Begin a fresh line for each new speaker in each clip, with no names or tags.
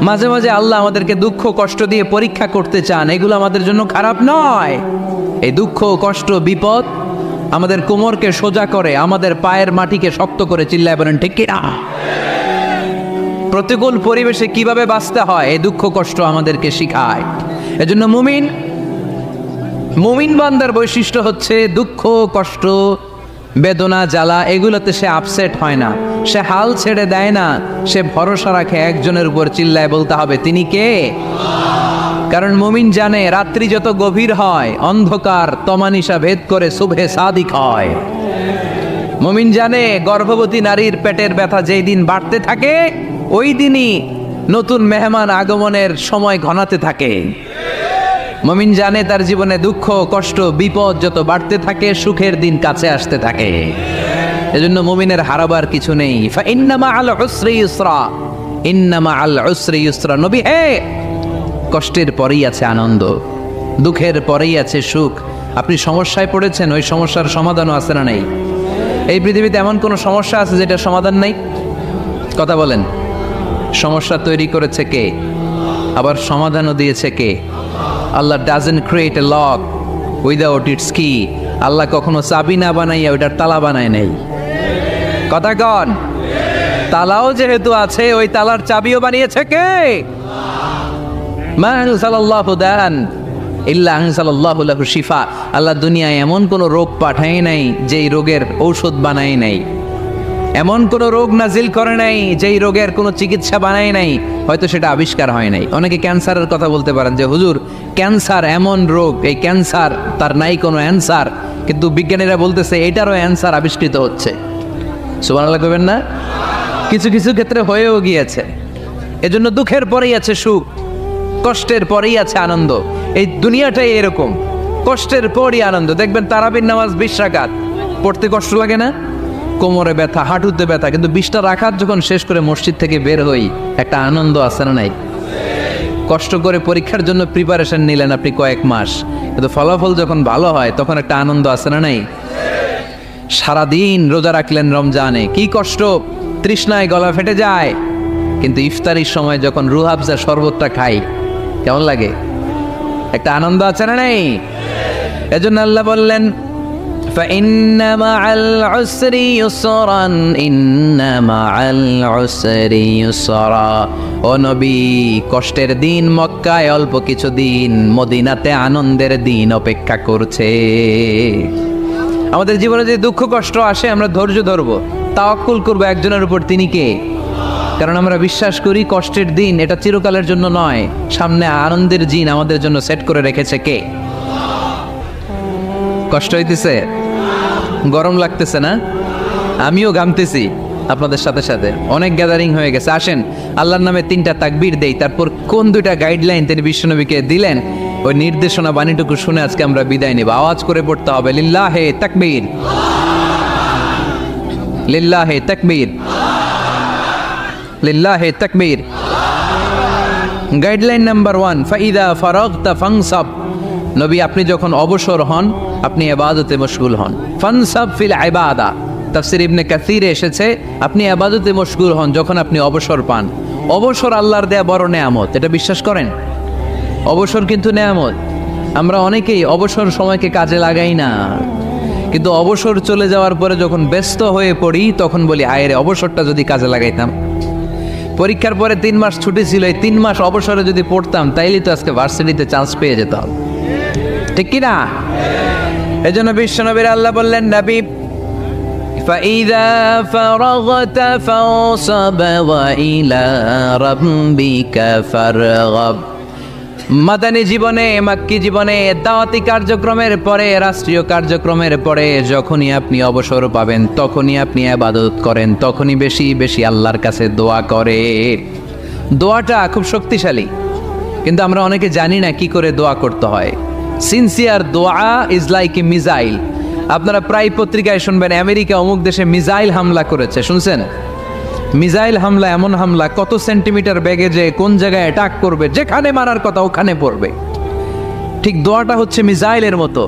মাঝে মাঝে আল্লাহ আমাদেরকে দুঃখ কষ্ট দিয়ে পরীক্ষা করতে চান, এগুলো আমাদের জন্য খারাপ নয়। এই দুঃখ কষ্ট বিপদ আমাদের কোমরকে সোজা করে, আমাদের পায়ের মাটিকে শক্ত করে, চিল্লায় বলেন ঠিক কি না? প্রতিকূল পরিবেশে কিভাবে বাঁচতে হয় এই দুঃখ কষ্ট আমাদেরকে শিখায়। এজন্য মুমিন বান্দার বৈশিষ্ট্য হচ্ছে দুঃখ কষ্ট বেদনা জ্বালা এগুলোতে সে আপসেট হয় না, সে হাল ছেড়ে দেয় না, সে ভরসা রাখে একজনের উপর, চিল্লায় বলতে হবে তিনি কে? কারণ মুমিন জানে রাত্রি যত গভীর হয় অন্ধকার তমানিসা ভেদ করে সুবহে সাদিক হয়। মুমিন জানে গর্ভবতী নারীর পেটের ব্যথা যেই দিন বাড়তে থাকে ওই দিনই নতুন মেহমান আগমনের সময় ঘনাতে থাকে। মুমিন জানে তার জীবনে দুঃখ কষ্ট বিপদ যত বাড়তে থাকে সুখের দিন কাছে আসতে থাকে। এজন্য মুমিনের হারাবার কিছু নেই। ইন্না মাআল উসরি ইউসরা, ইন্না মাআল উসরি ইউসরা। নবী হে, কষ্টের পরেই আছে আনন্দ, দুঃখের পরেই আছে সুখ। আপনি সমস্যায় পড়েছেন, ওই সমস্যার সমাধানও আছে না নেই? এই পৃথিবীতে এমন কোনো সমস্যা আছে যেটার সমাধান নেই? কথা বলেন। সমস্যা তৈরি করেছে কে? আবার সমাধানও দিয়েছে কে? Allah doesn't create a lock without its key. Allah কখনো চাবি না বানাইয়া ওইটার তালা বানায় নেই। কথা কন। তালাও যেহেতু আছে ওই তালার চাবিও বানিয়েছে কে? মা আনজালাল্লাহু দান ইল্লা আনজালাল্লাহু লাহু শিফা। আল্লাহ দুনিয়ায় এমন কোন রোগ পাঠায় নাই যেই রোগের ঔষধ বানায় নাই, এমন কোন রোগ নাজিল করে নাই যেই রোগের কোনো চিকিৎসা বানায় নাই, হয়তো সেটা আবিষ্কার হয় নাই। অনেকে ক্যান্সারের কথা বলতে পারেন যে হুজুর ক্যান্সার এমন রোগ, এই ক্যান্সার তার নাই কোনো অ্যান্সার, কিন্তু বিজ্ঞানীরা বলতেছে এটারও অ্যান্সার আবিষ্কৃত হচ্ছে। সুবহানাল্লাহ কইবেন না? কিছু কিছু ক্ষেত্রে হয়েও গিয়েছে। এজন্য দুঃখের পরেই আছে সুখ, কষ্টের পরেই আছে আনন্দ। এই দুনিয়াটাই এরকম, কষ্টের পরই আনন্দ। দেখবেন তারাবির নামাজ 20 রাকাত পড়তে কষ্ট লাগে না? কোমরে ব্যথা, হাঁটুতে ব্যথা, কিন্তু 20টা রাকাত যখন শেষ করে মসজিদ থেকে বের হই একটা আনন্দ আছে না নাই? কষ্ট করে পরীক্ষার জন্য প্রিপারেশন নিলেন আপনি কয়েক মাস, কিন্তু ফলাফল যখন ভালো হয় তখন একটা আনন্দ আছে না নাই? সারাদিন রোজা রাখলেন রমজানে, কি কষ্ট, তৃষ্ণায় গলা ফেটে যায়, কিন্তু ইফতারির সময় যখন রুহ আফজা শরবতটা খাই কেমন লাগে? একটা আনন্দ আছে না নাই? এজন্য আল্লাহ বললেন فإن مع العسر يسرا إن مع العسر يسرا। ও নবী, কষ্টের দিন মক্কায় অল্প কিছু দিন, মদিনাতে আনন্দের দিন অপেক্ষা করছে। আমাদের জীবনে যে দুঃখ কষ্ট আসে আমরা ধৈর্য ধরবো, তাওয়াক্কুল করবো একজনের উপর, তিনি কে? কারণ আমরা বিশ্বাস করি কষ্টের দিন এটা চিরকালের জন্য নয়, সামনে আনন্দের দিন আমাদের জন্য সেট করে রেখেছে কে? কষ্ট হইতেছে, গরম লাগতেছে না? আমিও ঘামতেছি আপনাদের সাথে সাথে। অনেক গ্যাদারিং হয়ে গেছে, আসেন আল্লাহর নামে 3টা তাকবীর দেই, তারপর কোন 2টা গাইডলাইন তিনি বিশ্বনবীকে দিলেন ওই নির্দেশনা বাণীটুকু শুনে আজকে আমরা বিদায় নেব। আওয়াজ করে পড়তে হবে লিল্লাহে তাকবীর, লিল্লাহে তাকবীর, লিল্লাহে তাকবীর। গাইডলাইন নাম্বার 1, ফাইদা ফারাগতা ফানসাব। নবী আপনি যখন অবসর হন আপনি ইবাদতে মশগুল হন। ফানসাব ফিল ইবাদা, তাফসীর ইবনে কাসিরে এসেছে আপনি ইবাদতে মশগুল হন যখন আপনি অবসর পান। অবসর আল্লাহর দেয়া বড় নেয়ামত, এটা বিশ্বাস করেন? অবসর কিন্তু নেয়ামত। আমরা অনেকেই অবসর সময়কে কাজে লাগাই না, কিন্তু অবসর চলে যাওয়ার পরে যখন ব্যস্ত হয়ে পড়ি তখন বলি হায় রে, অবসরটা যদি কাজে লাগাইতাম। পরীক্ষার পরে 3 মাস ছুটি ছিল, এই 3 মাস অবসরে যদি পড়তাম তাইলে তো আজকে ভার্সিটিতে চান্স পেয়ে যেতাম, ঠিক কি না? এজন্য বিশ্বনবীর আল্লাহ বললেন নবী ফাইদা ফারাগতা ফানসাব ওয়া ইলা রাব্বিকা ফারগাব। মাদানী জীবনে, মাক্কি জীবনে, দাওয়াতি কার্যক্রমের পরে, রাষ্ট্রীয় কার্যক্রমের পরে যখনই আপনি অবসর পাবেন তখনই আপনি ইবাদত করেন, তখনই বেশি বেশি আল্লাহর কাছে দোয়া করে। দোয়াটা খুব শক্তিশালী, কিন্তু আমরা অনেকে জানি না কি করে দোয়া করতে হয়। সিনসিয়ার দোয়া ইজ লাইক এ মিসাইল। আপনারা প্রায় পত্রিকায় শুনবেন আমেরিকা অমুক দেশে মিসাইল হামলা করেছে, শুনছেন? মিসাইল হামলা এমন হামলা কত সেন্টিমিটার বেগে যে কোন জায়গায় অ্যাটাক করবে, যেখানে মারার কথা ওখানে পড়বে। ঠিক দোয়াটা হচ্ছে মিসাইলের মতো।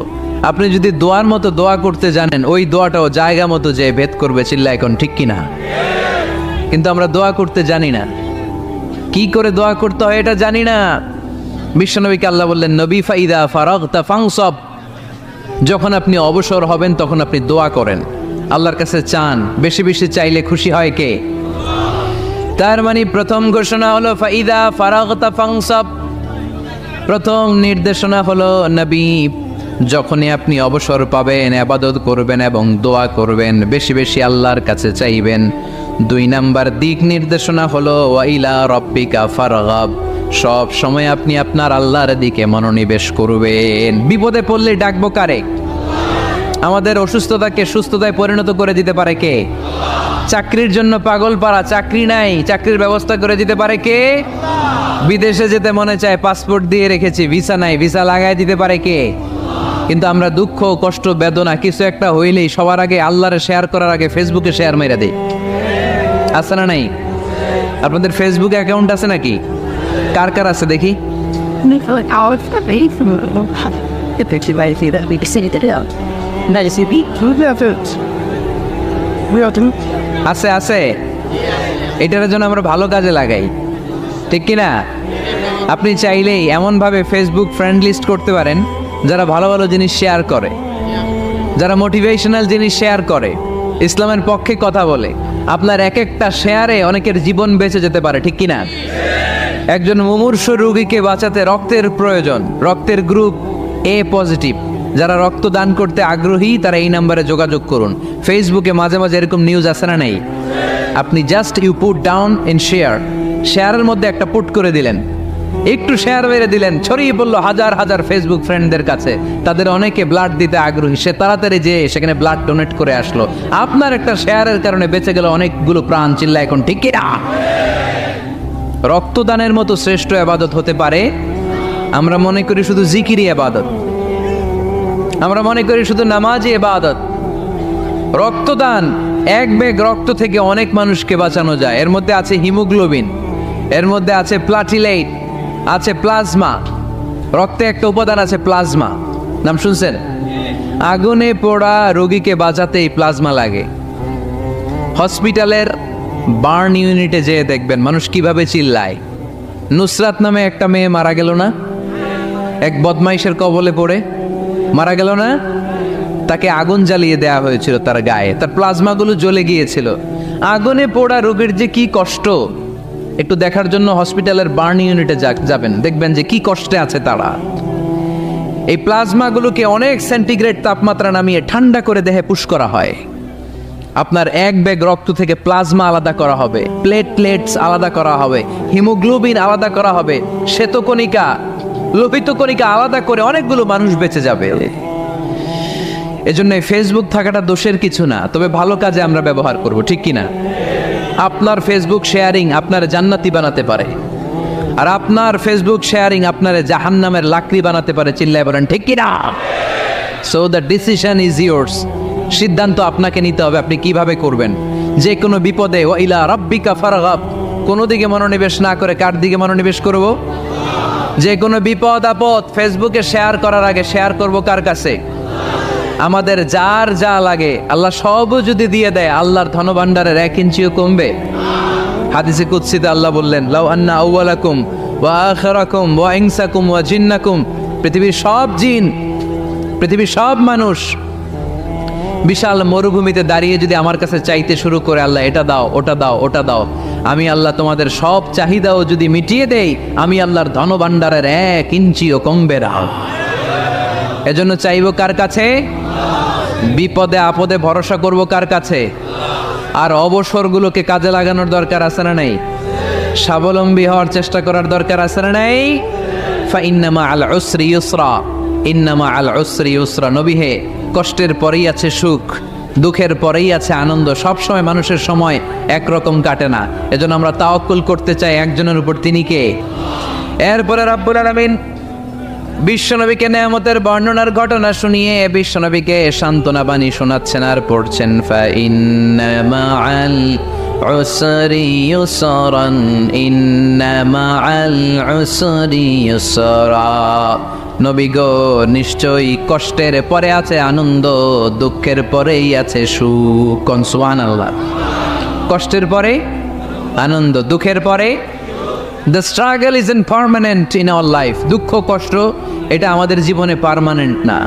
আপনি যদি দোয়ার মতো দোয়া করতে জানেন ওই দোয়াটাও জায়গা মতো যে ভেদ করবে, চিল্লা এখন ঠিক কিনা? কিন্তু আমরা দোয়া করতে জানি না। কি করে দোয়া করতে হয় এটা জানি না। বিশ্বনবীকে আল্লাহ বললেন, নবী ফাইদা ফারাগতা ফানসব, যখন আপনি অবসর হবেন তখন আপনি দোয়া করেন, আল্লাহর কাছে চান। বেশি বেশি চাইলে খুশি হয় কে? তার মানে প্রথম ঘোষণা হলো ফাইদা ফারাগতা ফানসব, প্রথম নির্দেশনা হলো নবী যখনই আপনি অবসর পাবেন ইবাদত করবেন এবং দোয়া করবেন, বেশি বেশি আল্লাহর কাছে চাইবেন। 2 নাম্বার দিক নির্দেশনা হলো ওয়াইলা রব্বিকা ফারগাব, সব সময় আপনি আপনার আল্লাহর দিকে মনোনিবেশ করবেন। বিপদে পড়লে ডাকবো কারে? আমাদের অসুস্থতাকে সুস্থতায় পরিণত করে দিতে পারে কে? চাকরির জন্য পাগল পারা, চাকরি নাই, চাকরির ব্যবস্থা করে দিতে পারে কে? বিদেশে যেতে মনে চায়, পাসপোর্ট দিয়ে রেখেছি, ভিসা নাই, ভিসা লাগাই দিতে পারে কে? কিন্তু আমরা দুঃখ কষ্ট বেদনা কিছু একটা হইলেই সবার আগে আল্লাহরে শেয়ার করার আগে ফেসবুকে শেয়ার মেরে দেই। আছে না নাই? আপনাদের ফেসবুক অ্যাকাউন্ট আছে নাকি? কার কার আছে দেখি? আছে আছে, এটার জন্য আমরা ভালো কাজে লাগাই, ঠিক কিনা? আপনি চাইলেই এমনভাবে ফেসবুক ফ্রেন্ড লিস্ট করতে পারেন যারা ভালো ভালো জিনিস শেয়ার করে, যারা মোটিভেশনাল জিনিস শেয়ার করে, ইসলামের পক্ষে কথা বলে। আপনার এক একটা শেয়ারে অনেকের জীবন বেঁচে যেতে পারে, ঠিক কিনা? একজন মুমূর্ষ রোগীকে বাঁচাতে রক্তের প্রয়োজন, রক্তের গ্রুপ এ পজিটিভ, যারা রক্ত দান করতে আগ্রহী তারা এই নাম্বারে যোগাযোগ করুন। ফেসবুকে মাঝে মাঝে এরকম নিউজ আসে না নাই? আপনি just you put down in share, শেয়ারের মধ্যে একটা পুট করে দিলেন, একটু শেয়ার মেরে দিলেন, ছড়িয়ে পড়লো হাজার হাজার ফেসবুক ফ্রেন্ডদের কাছে। তাদের অনেকে ব্লাড দিতে আগ্রহী, সে তাড়াতাড়ি যেয়ে সেখানে ব্লাড ডোনেট করে আসলো। আপনার একটা শেয়ারের কারণে বেঁচে গেল অনেকগুলো প্রাণ। চিল্লা এখন ঠিক কিনা? রক্তদানের মতো শ্রেষ্ঠ ইবাদত হতে পারে? আমরা মনে করি শুধু জিকিরি ইবাদত, আমরা মনে করি শুধু নামাজি ইবাদত। রক্তদান, এক ব্যাগ রক্ত থেকে অনেক মানুষকে বাঁচানো যায়। এর মধ্যে আছে হিমোগ্লোবিন, এর মধ্যে আছে প্লাটিলেট, আছে প্লাজমা। রক্তে একটা উপাদান আছে প্লাজমা, নাম শুনছেন? আগুনে পোড়া রোগীকে বাঁচাতে এই প্লাজমা লাগে। হসপিটালের বার্ন ইউনিটে যেয়ে দেখবেন মানুষ কিভাবে চিল্লায়। নুসরাত নামে একটা মেয়ে মারা গেল না, এক বদমাইশের কবলে পড়ে মারা গেল না? তাকে আগুন জ্বালিয়ে দেয়া হয়েছিল তার গায়ে, তার প্লাজমাগুলো জ্বলে গিয়েছিল। আগুনে পোড়া রোগীর যে কি কষ্ট, একটু দেখার জন্য হসপিটালের বার্ন ইউনিটে যাবেন, দেখবেন যে কি কষ্টে আছে তারা। এই প্লাজমাগুলোকে অনেক সেন্টিগ্রেড তাপমাত্রা নামিয়ে ঠান্ডা করে দেহে পুশ করা হয়। আপনার এক ব্যাগ রক্ত থেকে প্লাজমা আলাদা করা হবে, প্লেটলেটস আলাদা করা হবে, হিমোগ্লোবিন আলাদা করা হবে, শ্বেতকণিকা, লোহিত কণিকা আলাদা করে অনেকগুলো মানুষ বেঁচে যাবে। এজন্য ফেসবুক থাকাটা দোষের কিছু না, তবে ভালো কাজে আমরা ব্যবহার করব, ঠিক কিনা? আপনার ফেসবুক শেয়ারিং আপনার জান্নাতি বানাতে পারে, আর আপনার ফেসবুক শেয়ারিং আপনার জাহান্নামের লাকড়ি বানাতে পারে। চিল্লায় বলেন ঠিক কিনা? So the decision is yours, সিদ্ধান্ত আপনাকে নিতে হবে আপনি কিভাবে করবেন। যে কোনো বিপদে ওয়াইলা রাব্বিকা ফারগাব, কোনো দিকে মনোনিবেশ না করে কার দিকে মনোনিবেশ করব? যে কোনো বিপদ আপদ ফেসবুকে শেয়ার করার আগে শেয়ার করব কার কাছে? আমাদের যার যা লাগে আল্লাহ সবও যদি দিয়ে দেয়, আল্লাহর ধনভাণ্ডারের 1 ইঞ্চিও কমবে? হাদিসে কুদসিতে আল্লাহ বললেন, লাউ আন্না আউওয়ালাকুম ওয়া আখিরাকুম ওয়া ইনসাকুম ওয়া জিন্নাকুম, পৃথিবীর সব জিন, পৃথিবীর সব মানুষ বিশাল মরুভূমিতে দাঁড়িয়ে যদি আমার কাছে চাইতে শুরু করে, আল্লাহ এটা দাও, ওটা দাও, ওটা দাও, আমি আল্লাহ তোমাদের সব চাহিদাও যদি মিটিয়ে দেই, আমি আল্লাহর ধনভাণ্ডারের 1 ইঞ্চিও কমবে না। এজন্য চাইবো কার কাছে? বিপদে আপদে ভরসা করব কার কাছে? আর অবসরগুলোকে কাজে লাগানোর দরকার আছে না নাই? স্বাবলম্বী হওয়ার চেষ্টা করার দরকার আছে না নাই? ফাইন্না মাআল উসরি ইউসরা, ইন্না মাআল উসরি ইউসরা। নবী হে, কষ্টের পরেই আছে সুখ, দুঃখের পরেই আছে আনন্দ। সব সময় মানুষের সময় একরকম কাটে না। এজন্য আমরা তাওয়াক্কুল করতে চাই একজনের উপর, তিনি কে? এরপরে রব্বুল আলামিন বিশ্বনবীকে নেয়ামতের বর্ণনার ঘটনা শুনিয়ে বিশ্বনবীকে সান্ত্বনা বাণী শোনাচ্ছেন আর পড়ছেন, ফাইন্না মাআল উসরি ইউসরান, ইন্না মাআল উসরি ইউসরা। নবী গো, নিশ্চয়ই কষ্টের পরে আছে আনন্দ, দুঃখের পরেই আছে সুখ। সুবহানাল্লাহ। কষ্টের পরে আনন্দ, দুঃখের পরে the struggle is permanent in our life. দুঃখ কষ্ট এটা আমাদের জীবনে পার্মানেন্ট না,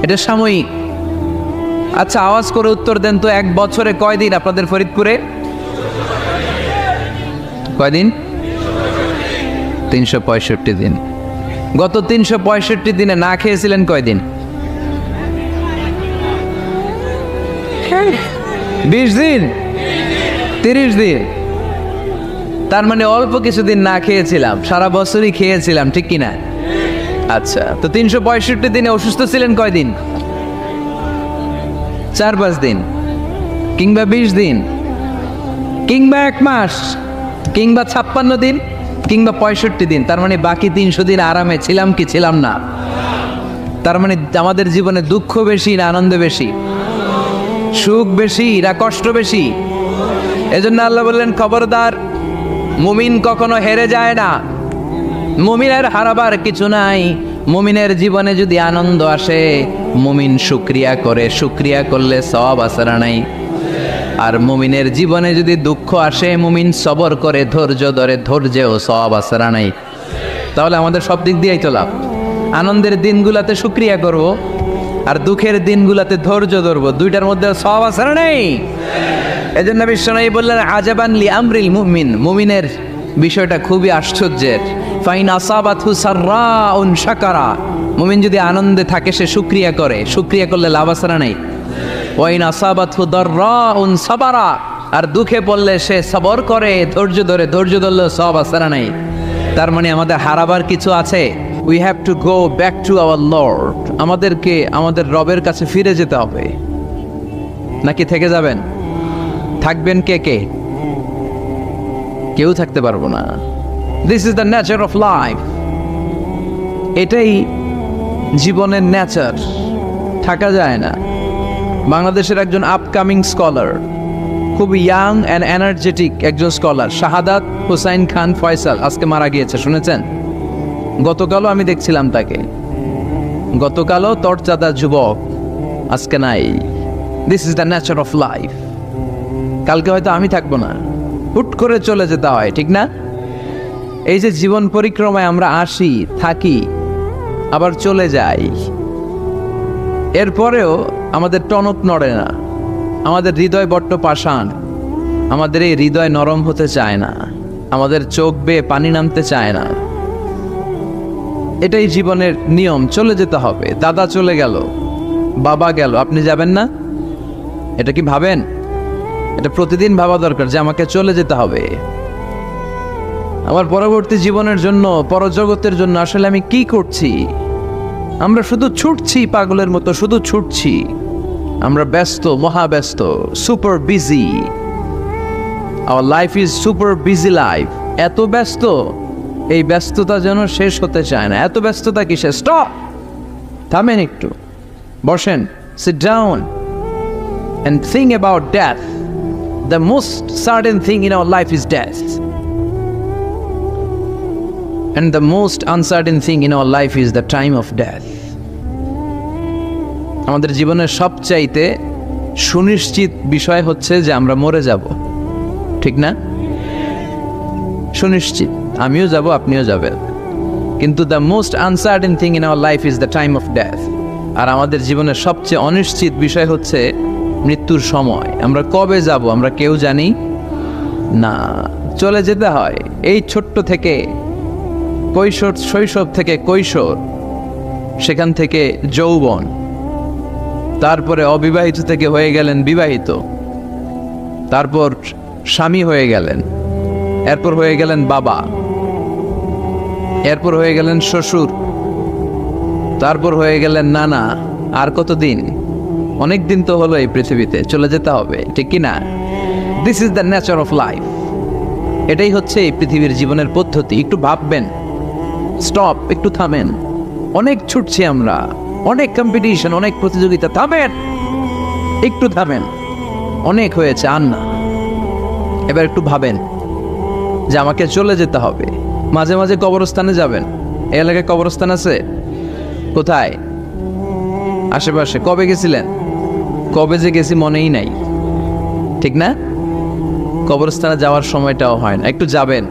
এটা সাময়িক। আচ্ছা, আওয়াজ করে উত্তর দেন তো, এক বছরে কয়দিন আপনাদের ফরিদপুরে? কয়দিন? 365 দিন। গত 365 দিনে না খেয়েছিলেন কয়দিন? 20 দিন, 30 দিন। তার মানে অল্প কিছুদিন না খেয়েছিলাম, সারা বছরই খেয়েছিলাম, ঠিক কিনা? আচ্ছা, তো 365 দিনে অসুস্থ ছিলেন কয়দিন? 4-5 দিন, কিংবা 20 দিন, কিংবা 1 মাস, কিংবা 56 দিন, কিংবা 65 দিন। তার মানে বাকি 300 দিন আরামে ছিলাম কি ছিলাম না? তার মানে আমাদের জীবনে দুঃখ বেশি না আনন্দ বেশি? সুখ বেশি না কষ্ট বেশি? এজন্য আল্লাহ বললেন, খবরদার, মুমিন কখনো হেরে যায় না, মুমিনের হারাবার কিছু নাই। মুমিনের জীবনে যদি আনন্দ আসে, মুমিন শুকরিয়া করে, শুকরিয়া করলে সওয়াব আছে না নাই? আর মুমিনের জীবনে যদি দুঃখ আসে, মুমিন সবর করে, ধৈর্য ধরে, ধৈর্যেও সওয়াব আছে না নাই? তাহলে আমাদের সব দিক দিয়েই তো লাভ। আনন্দের দিনগুলাতে শুকরিয়া করব, আর দুঃখের দিনগুলাতে ধৈর্য ধরবো, দুইটার মধ্যে সওয়াব আছে না নাই? এজন্য বিশ্বনবী বললেন, আজাবান লি আমরিল মুমিন, মুমিনের বিষয়টা খুবই আশ্চর্যের। ফাইন আসাবাতহু সাররাউন শাকারা, মুমিন যদি আনন্দে থাকে সে শুকরিয়া করে, শুকরিয়া করলে লাভ আছে না নাই? ওয়াইন আসাবাতহু দাররাউন সাবারা, আর দুঃখে পড়লে সে সবর করে, ধৈর্য ধরে, ধৈর্য ধরলে সওয়াব আছে না নাই? তার মানে আমাদের হারাবার কিছু আছে। We have to go back to our Lord. আমাদেরকে আমাদের রবের কাছে ফিরে যেতে হবে। নাকি থেকে যাবেন? থাকবেন কে কে? কেউ থাকতে পারবো না। This is the nature of life. এটাই জীবনের নেচার, থাকা যায় না। বাংলাদেশের একজন আপকামিং স্কলার, খুব ইয়াং অ্যান্ড এনার্জেটিক একজন স্কলার, শাহাদাত হুসাইন খান ফয়সাল, আজকে মারা গিয়েছে, শুনেছেন? গতকালও আমি দেখছিলাম তাকে, গতকালও তরচাদা যুবক, আজকে নাই। This is the nature of life. কালকে হয়তো আমি থাকবো না, হুট করে চলে যেতে হয়, ঠিক না? এই যে জীবন পরিক্রমায় আমরা আসি, থাকি, আবার চলে যাই, এরপরেও আমাদের টনক নড়ে না, আমাদের হৃদয় বড্ড পাষাণ, আমাদের এই হৃদয় নরম হতে চায় না, আমাদের চোখ বেয়ে পানি নামতে চায় না। এটাই জীবনের নিয়ম, চলে যেতে হবে। দাদা চলে গেল, বাবা গেল, আপনি যাবেন না? এটা কি ভাবেন? এটা প্রতিদিন ভাবা দরকার যে আমাকে চলে যেতে হবে। আমার পরবর্তী জীবনের জন্য, পরজগতের জন্য আসলে আমি কি করছি? আমরা শুধু ছুটছি, পাগলের মতো শুধু ছুটছি। আমরা ব্যস্ত, মহাব্যস্ত, super busy. Our life is super busy life. এত ব্যস্ত, এই ব্যস্ততা যেন শেষ হতে চায় না। এত ব্যস্ততা কিসে? স্টপ, থামেন একটু, বসেন, sit down and think about death. The most certain thing in our life is death, and the most uncertain thing in our life is the time of death. আমাদের জীবনের সবচাইতে সুনিশ্চিত বিষয় হচ্ছে যে আমরা মরে যাব, ঠিক না? সুনিশ্চিত, আমিও যাব, আপনিও যাবেন। কিন্তু the most uncertain thing in our life is the time of death. আর আমাদের জীবনের সবচেয়ে অনিশ্চিত বিষয় হচ্ছে মৃত্যুর সময়। আমরা কবে যাব আমরা কেউ জানি না। চলে যেতে হয় এই ছোট্ট থেকে, কৈশোর, শৈশব থেকে কৈশোর, সেখান থেকে যৌবন, তারপরে অবিবাহিত থেকে হয়ে গেলেন বিবাহিত, তারপর স্বামী হয়ে গেলেন, এরপর হয়ে গেলেন বাবা, এরপর হয়ে গেলেন শ্বশুর, তারপর হয়ে গেলেন নানা। আর কতদিন? অনেক দিন তো হলো এই পৃথিবীতে, চলে যেতে হবে, ঠিক কি না? This is the nature of life. এটাই হচ্ছে এই পৃথিবীর জীবনের পদ্ধতি। একটু ভাববেন, স্টপ, একটু থামেন। অনেক ছুটছি আমরা, অনেক কম্পিটিশন, অনেক প্রতিযোগিতা, থামেন, একটু থামেন, অনেক হয়েছে, আর না। এবার একটু ভাবেন যে আমাকে চলে যেতে হবে। মাঝে মাঝে কবরস্থানে যাবেন। এই এলাকায় কবরস্থান আছে? কোথায়? আশেপাশে। কবে গেছিলেন? কবে যে গেছি মনেই নাই, ঠিক না? কবরস্থানে যাওয়ার সময়টাও হয় না। একটু যাবেন,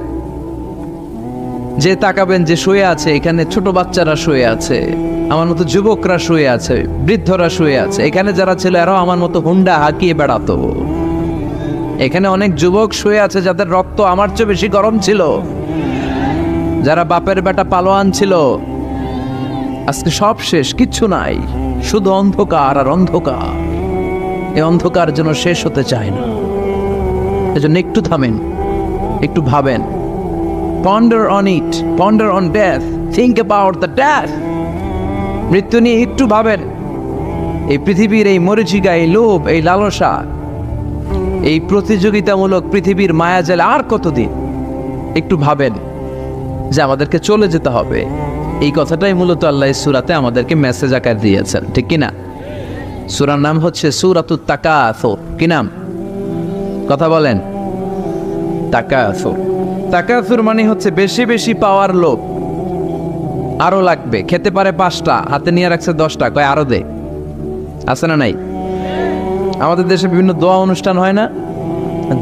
যে তাকাবেন যে শুয়ে আছে, এখানে ছোট বাচ্চারা শুয়ে আছে, আমার মতো যুবকরা শুয়ে আছে, বৃদ্ধরা শুয়ে আছে। এখানে যারা ছিল এরাও আমার মতো হুন্ডা হাঁকিয়ে বেড়াতো। এখানে অনেক যুবক শুয়ে আছে যাদের রক্ত আমার চেয়ে বেশি গরম ছিল, যারা বাপের বেটা পালোয়ান ছিল। আজকে সব শেষ, কিচ্ছু নাই, শুধু অন্ধকার আর অন্ধকার। এই অন্ধকার যেন শেষ হতে চায় না। এজন্য একটু থামেন, একটু ভাবেন। Ponder on it, ponder on death, think about the death. মৃত্যু নিয়ে একটু ভাবেন। এই পৃথিবীর এই মরীচিকা, এই লোভ, এই লালসা, এই প্রতিযোগিতামূলক পৃথিবীর মায়াজালে আর কতদিন? একটু ভাবেন যে আমাদেরকে চলে যেতে হবে। এই কথাটাই মূলত আল্লাহ সূরাতে আমাদেরকে মেসেজ আকার দিয়েছেন, ঠিক কিনা? সূরার নাম হচ্ছে সূরাতুত তাকাসুর। কি নাম? কথা বলেন। তাকাসুর। তাকাসুর মানে হচ্ছে বেশি বেশি পাওয়ার লোভ। আরো লাগবে, খেতে পারে 5টা, হাতে নিয়ে রাখছে 10টা, কয় আরো দে। আছে না নাই? আমাদের দেশে বিভিন্ন দোয়া অনুষ্ঠান হয় না?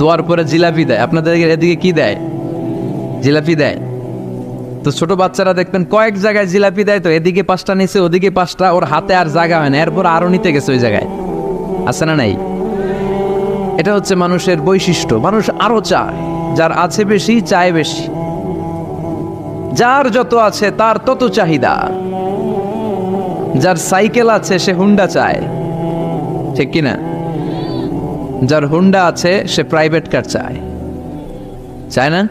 দোয়ার পরে জিলাপি দেয়। আপনাদের এদিকে কি দেয়? জিলাপি দেয়। তো ছোট বাচ্চারা দেখবেন কয়েক জায়গায় জিলাপি দেয়, তো এদিকে 5টা নিচে, ওদিকে 5টা, ওর হাতে আর জায়গা হয় না, এরপর আরো নিতে গেছে ওই জায়গায়। আছে না নাই? এটা হচ্ছে মানুষের বৈশিষ্ট্য। মানুষ আরো চায়, যার আছে বেশি চায় বেশি। যার যত আছে তার তত চাহিদা। যার সাইকেল আছে সে হুন্ডা চায়, ঠিক কিনা? যার হুন্ডা আছে সে প্রাইভেট কার চায়, চায় না?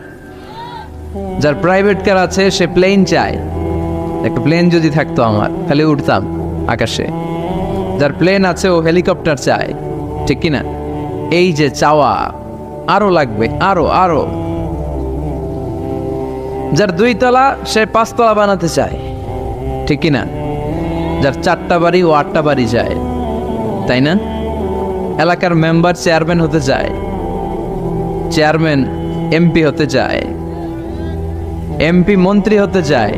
যার প্রাইভেট কার আছে সে প্লেন চায়। একটা প্লেন যদি থাকতো আমার, খালি উঠতাম আকাশে। যার প্লেন আছে ও হেলিকপ্টার চায়, ঠিক কিনা? এই যে চাওয়া, আরো লাগবে, আরো আরো। যার 2 তলা সে 5 তলা বানাতে চায়, ঠিক কিনা? যার 4টা বাড়ি ও 8টা বাড়ি চায়, তাই না? এলাকার মেম্বার চেয়ারম্যান হতে চায়, চেয়ারম্যান এমপি হতে চায়, এমপি মন্ত্রী হতে চায়,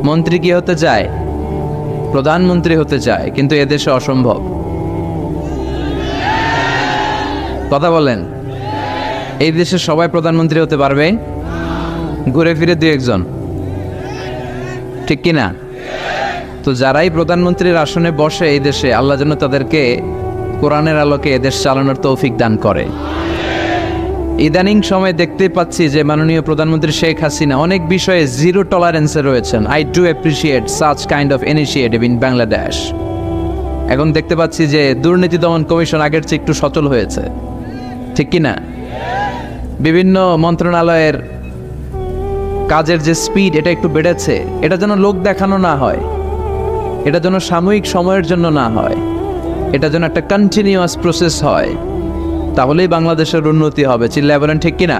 মন্ত্রী কি হতে চায়? প্রধানমন্ত্রী হতে চায়। কিন্তু এদেশে অসম্ভব। কথা বলেন। এই দেশে সবাই প্রধানমন্ত্রী হতে পারবে? ঘুরে ফিরে 2-1 জন, ঠিক কিনা? তো যারাই প্রধানমন্ত্রীর আসনে বসে এই দেশে, আল্লাহ যেন তাদেরকে কোরআনের আলোকে এদেশ চালানোর তৌফিক দান করে। ইদানিং সময় দেখতে পাচ্ছি যে মাননীয় প্রধানমন্ত্রী শেখ হাসিনা অনেক বিষয়ে জিরো টলারেন্সে রয়েছেন। I do appreciate such kind of initiative in Bangladesh. এখন দেখতে পাচ্ছি যে দুর্নীতি দমন কমিশন আগের চেয়ে একটু সচল হয়েছে, ঠিক কিনা? বিভিন্ন মন্ত্রণালয়ের কাজের যে স্পিড, এটা একটু বেড়েছে। এটা যেন লোক দেখানো না হয়, এটা যেন সাময়িক সময়ের জন্য না হয়, এটা যেন একটা কন্টিনিউয়াস প্রসেস হয়। তাহলেই বাংলাদেশের উন্নতি হবে। চিল্লায় বলেন, ঠিক কিনা?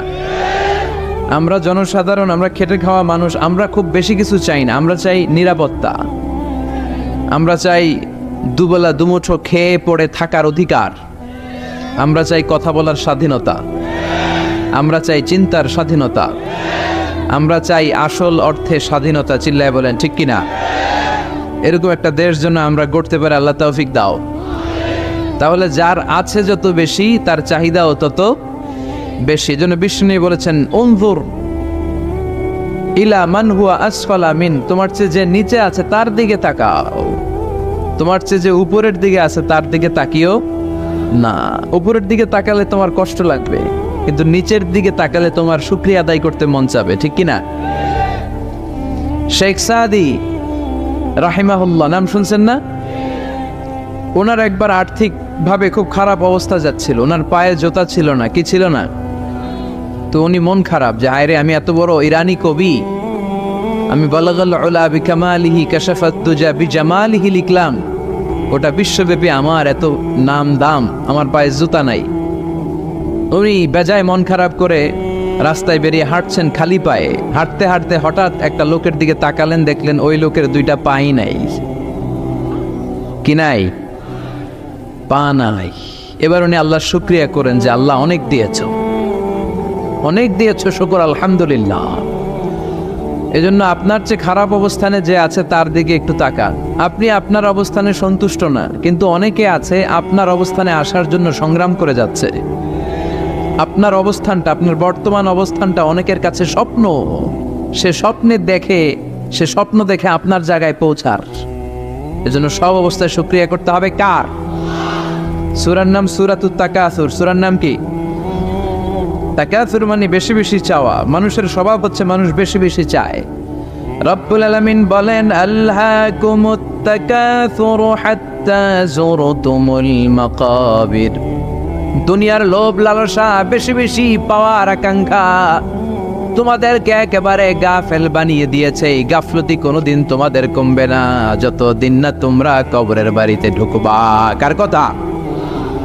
আমরা জনসাধারণ, আমরা খেটে খাওয়া মানুষ, আমরা খুব বেশি কিছু চাই না। আমরা চাই নিরাপত্তা, আমরা চাই দুবেলা দুমুঠো খেয়ে পড়ে থাকার অধিকার, আমরা চাই কথা বলার স্বাধীনতা, আমরা চাই চিন্তার স্বাধীনতা, আমরা চাই আসল অর্থে স্বাধীনতা। চিল্লায় বলেন, ঠিক কিনা? এরকম একটা দেশ যেন আমরা গড়তে পারি, আল্লাহ তৌফিক দাও। তাহলে যার আছে যত বেশি, তার চাহিদাও তত বেশি। এজন্য বিষ্ণু বলেছেন, উনজুর ইলা মান হুয়া আসফালা মিন, তোমার চেয়ে যে নিচে আছে তার দিকে তাকাও, তোমার চেয়ে যে উপরের দিকে আছে তার দিকে তাকিও না। উপরের দিকে তাকালে তোমার কষ্ট লাগবে, কিন্তু নিচের দিকে তাকালে তোমার শুকরিয়া আদায় করতে মন চাবে, ঠিক কিনা? শেখ সাদি রাহিমাহুল্লাহ, নাম শুনছেন না? ওনার একবার আর্থিক ভাবে খুব খারাপ অবস্থা যাচ্ছিল, ওনার পায়ে জোতা ছিল না, কি ছিল না? তো উনি মন খারাপ যে হায়রে, আমি এত বড় ইরানি কবি, আমি বালাগাল উলা বিকামালিহি কাশাফাত দুজা বিজামালিহি লিখলাম, ওটা বিশ্বব্যাপী আমার এত নাম দাম, আমার পায়ে জুতা নাই। উনি বেজায় মন খারাপ করে রাস্তায় বেরিয়ে হাঁটছেন খালি পায়ে। হাঁটতে হাঁটতে হঠাৎ একটা লোকের দিকে তাকালেন, দেখলেন ওই লোকের 2টা পাই নাই। কি নাই? পা নাই। এবার উনি আল্লাহর শুকরিয়া করেন যে আল্লাহ অনেক দিয়েছ, অনেক দিয়েছ, শুকর আলহামদুলিল্লাহ। এজন্য আপনার চেয়ে খারাপ অবস্থানে যে আছে তার দিকে একটু তাকান। আপনি আপনার অবস্থানে সন্তুষ্ট না, কিন্তু অনেকে আছে আপনার অবস্থানে আসার জন্য সংগ্রাম করে যাচ্ছে। আপনার অবস্থানটা, আপনার বর্তমান অবস্থানটা অনেকের কাছে স্বপ্ন, সে স্বপ্ন দেখে আপনার জায়গায় পৌঁছার। এজন্য সব অবস্থায় শুকরিয়া করতে হবে কার? সূরার নাম সূরাতুত তাকাসুর। সূরার নাম কি? তাকাসুর মানে বেশি বেশি চাওয়া। মানুষের স্বভাব হচ্ছে মানুষ বেশি বেশি চায়। রব্বুল আলামিন বলেন, আলহাকুমুত তাকাসুর হাত্তা যুরতুমুল মাকাবির। দুনিয়ার লোভ লালসা, বেশি বেশি পাওয়ার আকাঙ্ক্ষা তোমাদেরকে একেবারে গাফেল বানিয়ে দিয়েছে। এই গাফলতি কোনোদিন তোমাদের কমবে না যতদিন না তোমরা কবরের বাড়িতে ঢুকবা। কার কথা?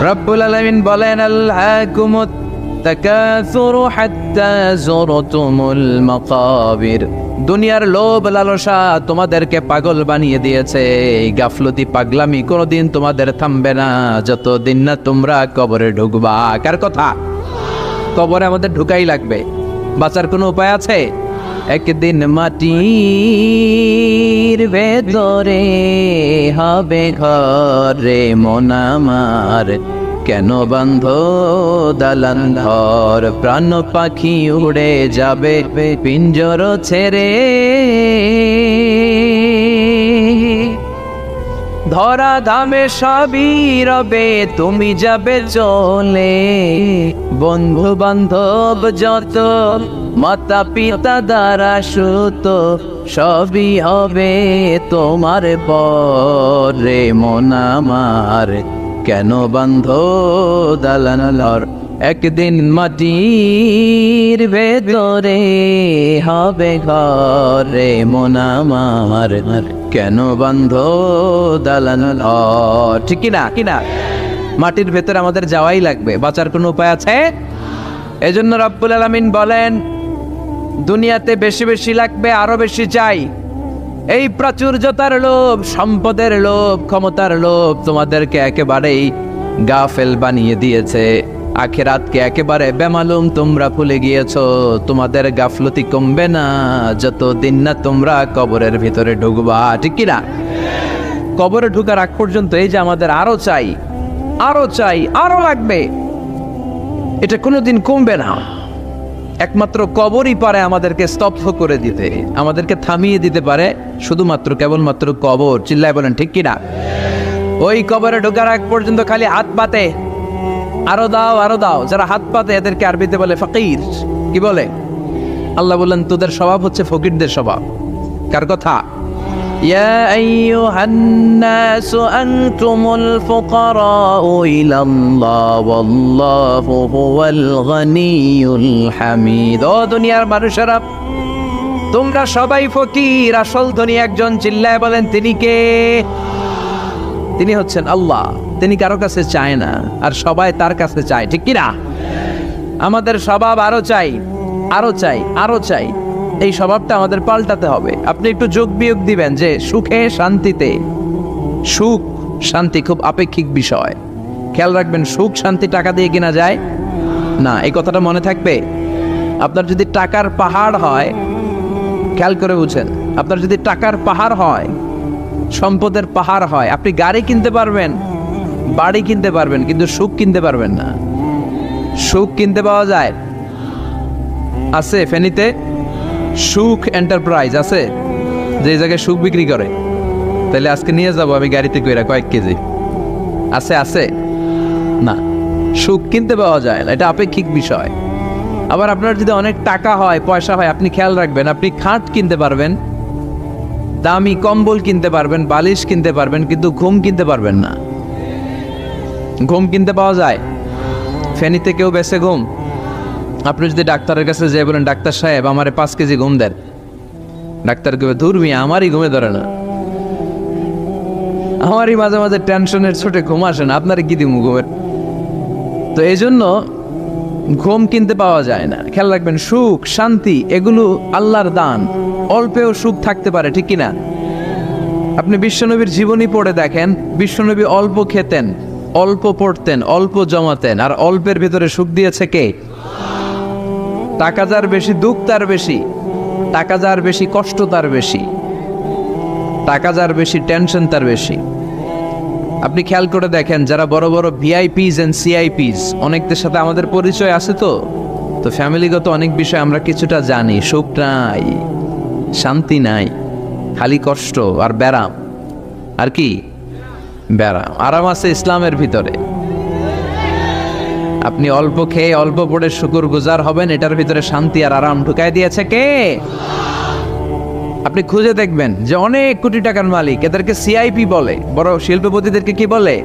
রব্বুল আলামিন বলেন, আলহাকুমুত তাকাসুর হাত্তা যুরতুমুল মাকাবির। দুনিয়ার লোভ লালসা তোমাদেরকে পাগল বানিয়ে দিয়েছে। এই গাফলতি পাগলামি কোনোদিন তোমাদের থামবে না যতদিন না তোমরা কবরে ঢুকবা। কার কথা? কবরে আমাদের ঢুকাই লাগবে, বাঁচার কোনো উপায় আছে? একদিন মাটির ভেতরে হবে ঘরে মন আমার, কেন বান্ধ দালান ঘর? প্রাণ পাখি উড়ে যাবে পিঞ্জর ছেড়ে, ধরা ধামে সবই রবে তুমি যাবে চলে। বন্ধু বান্ধব যত, মাতা পিতা দ্বারা সুত, সবই হবে তোমার পরে মন আমার, কেন বান্ধ দালান ঘর? একদিন মাটির ভেতরে হবে ঘরে মন আমার, কেন বান্ধ দালান ঘর? ঠিক কিনা? কিনা? মাটির ভেতরে আমাদের যাওয়াই লাগবে, বাঁচার কোনো উপায় আছে? এজন্য রব্বুল আলামিন বলেন, দুনিয়াতে বেশি বেশি লাগবে, আরো বেশি চাই। এই প্রাচুর্যতার লোভ, সম্পদের লোভ, ক্ষমতার লোভ তোমাদেরকে একেবারেই গাফেল বানিয়ে দিয়েছে। আখিরাতকে একেবারে বেমালুম তোমরা ভুলে গিয়েছো। তোমাদের গাফলতি কমবে না যতদিন না তোমরা কবরের ভিতরে ঢুকবা। ঠিক কিনা? কবরে ঢুকার আগ পর্যন্ত এই যে আমাদের আরো চাই, আরো চাই, আরো লাগবে, এটা কোনোদিন কমবে না। একমাত্র কবরই পারে আমাদেরকে স্তব্ধ করে দিতে, আমাদেরকে থামিয়ে দিতে পারে শুধুমাত্র কেবলমাত্র কবর। চিল্লায় বলেন ঠিক কিনা? ওই কবরে ঢোকার আগ পর্যন্ত খালি হাত পাতে, আরো দাও, আরো দাও। যারা হাত পাতে এদেরকে আরবিতে বলে ফকির। কি বলে? আল্লাহ বললেন, তোদের স্বভাব হচ্ছে ফকিরদের স্বভাব। কার কথা? ইয়া আইয়ুহান নাসু আনতুমুল ফুকারাউ ইলাল্লাহ ওয়াল্লাহু হুয়াল গনিয়ুল হামিদ। ও দুনিয়ার মানুষেরা, তোমরা সবাই ফকির, আসল ধনী একজন। চিল্লায় বলেন তিনি কে? তিনি হচ্ছেন আল্লাহ। তিনি কারো কাছে চায় না, আর সবাই তার কাছে চায়। ঠিক কিনা? আমাদের স্বভাব আরো চাই, আরো চাই, আরো চাই। এই স্বভাবটা আমাদের পাল্টাতে হবে। আপনি একটু যোগ বিয়োগ দিবেন যে সুখে শান্তিতে, সুখ শান্তি খুব আপেক্ষিক বিষয়। খেয়াল রাখবেন, সুখ শান্তি টাকা দিয়ে কিনা যায় না। এই কথাটা মনে থাকবে। আপনার যদি টাকার পাহাড় হয়, খেয়াল করে বুঝেন, আপনার যদি টাকার পাহাড় হয়, সম্পদের পাহাড় হয়, আপনি গাড়ি কিনতে পারবেন, বাড়ি কিনতে পারবেন, কিন্তু সুখ কিনতে পারবেন না। সুখ কিনতে পাওয়া যায়? আছে ফেনীতে সুখ এন্টারপ্রাইজ আছে, যে জায়গায় সুখ বিক্রি করে। তাহলে আজকে নিয়ে যাব আমি গাড়িতে কইরা কয়েক কেজি। আছে? আছে না। সুখ কিনতে পাওয়া যায় না, এটা আপেক্ষিক বিষয়। আবার আপনার যদি অনেক টাকা হয়, পয়সা হয়, আপনি খেয়াল রাখবেন, আপনি খাট কিনতে পারবেন, দামি কম্বল কিনতে পারবেন, বালিশ কিনতে পারবেন, কিন্তু ঘুম কিনতে পারবেন না। ঘুম কিনতে পাওয়া যায়? ফেনীতে কেউ বেছে ঘুম? আপনি যদি ডাক্তারের কাছে যেয়ে বলেন, ডাক্তার সাহেব আমারে 5 কেজি ঘুম দেন, ডাক্তার কবে, ধুর মিয়া আমারই ঘুমে ধরে না, আমারই মাঝে মাঝে টেনশনের ছোটে ঘুম আসে না, আপনারে কি দিমু ঘুমের? তো এই জন্য ঘুম কিনতে পাওয়া যায় না। খেয়াল রাখবেন, সুখ শান্তি এগুলো আল্লাহর দান। অল্পেও সুখ থাকতে পারে, ঠিক কিনা? আপনি বিশ্বনবীর জীবনী পড়ে দেখেন, বিশ্বনবী অল্প খেতেন, অল্প পড়তেন, অল্প জমাতেন, আর অল্পের ভিতরে সুখ দিয়েছে কে? টাকা যার বেশি, দুঃখ তার বেশি। টাকা যার বেশি, কষ্ট তার বেশি। টাকা যার বেশি, টেনশন তার বেশি। আপনি খেয়াল করে দেখেন, যারা বড় বড় ভিআইপিস এন্ড সিআইপিস, অনেকদের সাথে আমাদের পরিচয় আছে তো, তো ফ্যামিলিগত অনেক বিষয় আমরা কিছুটা জানি, সুখ নাই, শান্তি নাই, খালি কষ্ট আর ব্যারাম। আর কি ব্যারাম? আরাম আছে ইসলামের ভিতরে। আপনি অল্প খেয়ে অল্প পড়ে শুকর গুজার হবেন, এটার ভিতরে শান্তি আর আরাম ঢুকাই দিয়েছে কে? আপনি খুঁজে দেখবেন যে অনেক কোটি টাকার মালিক, এদেরকে সিআইপি বলে। বড় শিল্পপতিদেরকে কি বলে?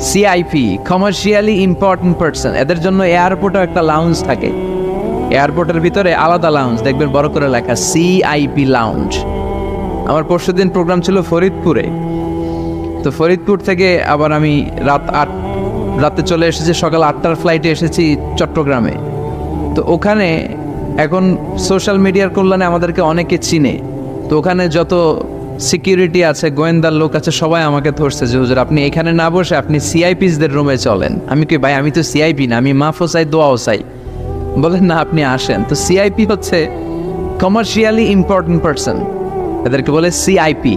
CIP, commercially important person. এদের জন্য এয়ারপোর্টে একটা লাউঞ্জ থাকে, এয়ারপোর্টের ভিতরে আলাদা লাউঞ্জ, দেখবেন বড় করে লেখা সিআইপি লাউঞ্জ। আমার পরশুদিন প্রোগ্রাম ছিল ফরিদপুরে, তো ফরিদপুর থেকে আবার আমি রাতে চলে এসেছি, সকাল 8টার ফ্লাইটে এসেছি চট্টগ্রামে। তো ওখানে এখন সোশ্যাল মিডিয়ার কল্যাণে আমাদেরকে অনেকে চিনে, তো ওখানে যত সিকিউরিটি আছে, গোয়েন্দার লোক আছে, সবাই আমাকে ধরছে যে হুজুর আপনি এখানে না বসে আপনি সিআইপিসদের রুমে চলেন। আমি কি ভাই, আমি তো সিআইপি না, আমি মাফও চাই দোয়াও চাই। বলেন না, আপনি আসেন। তো সিআইপি হচ্ছে কমার্শিয়ালি ইম্পর্টেন্ট পারসন, এদেরকে বলে সিআইপি।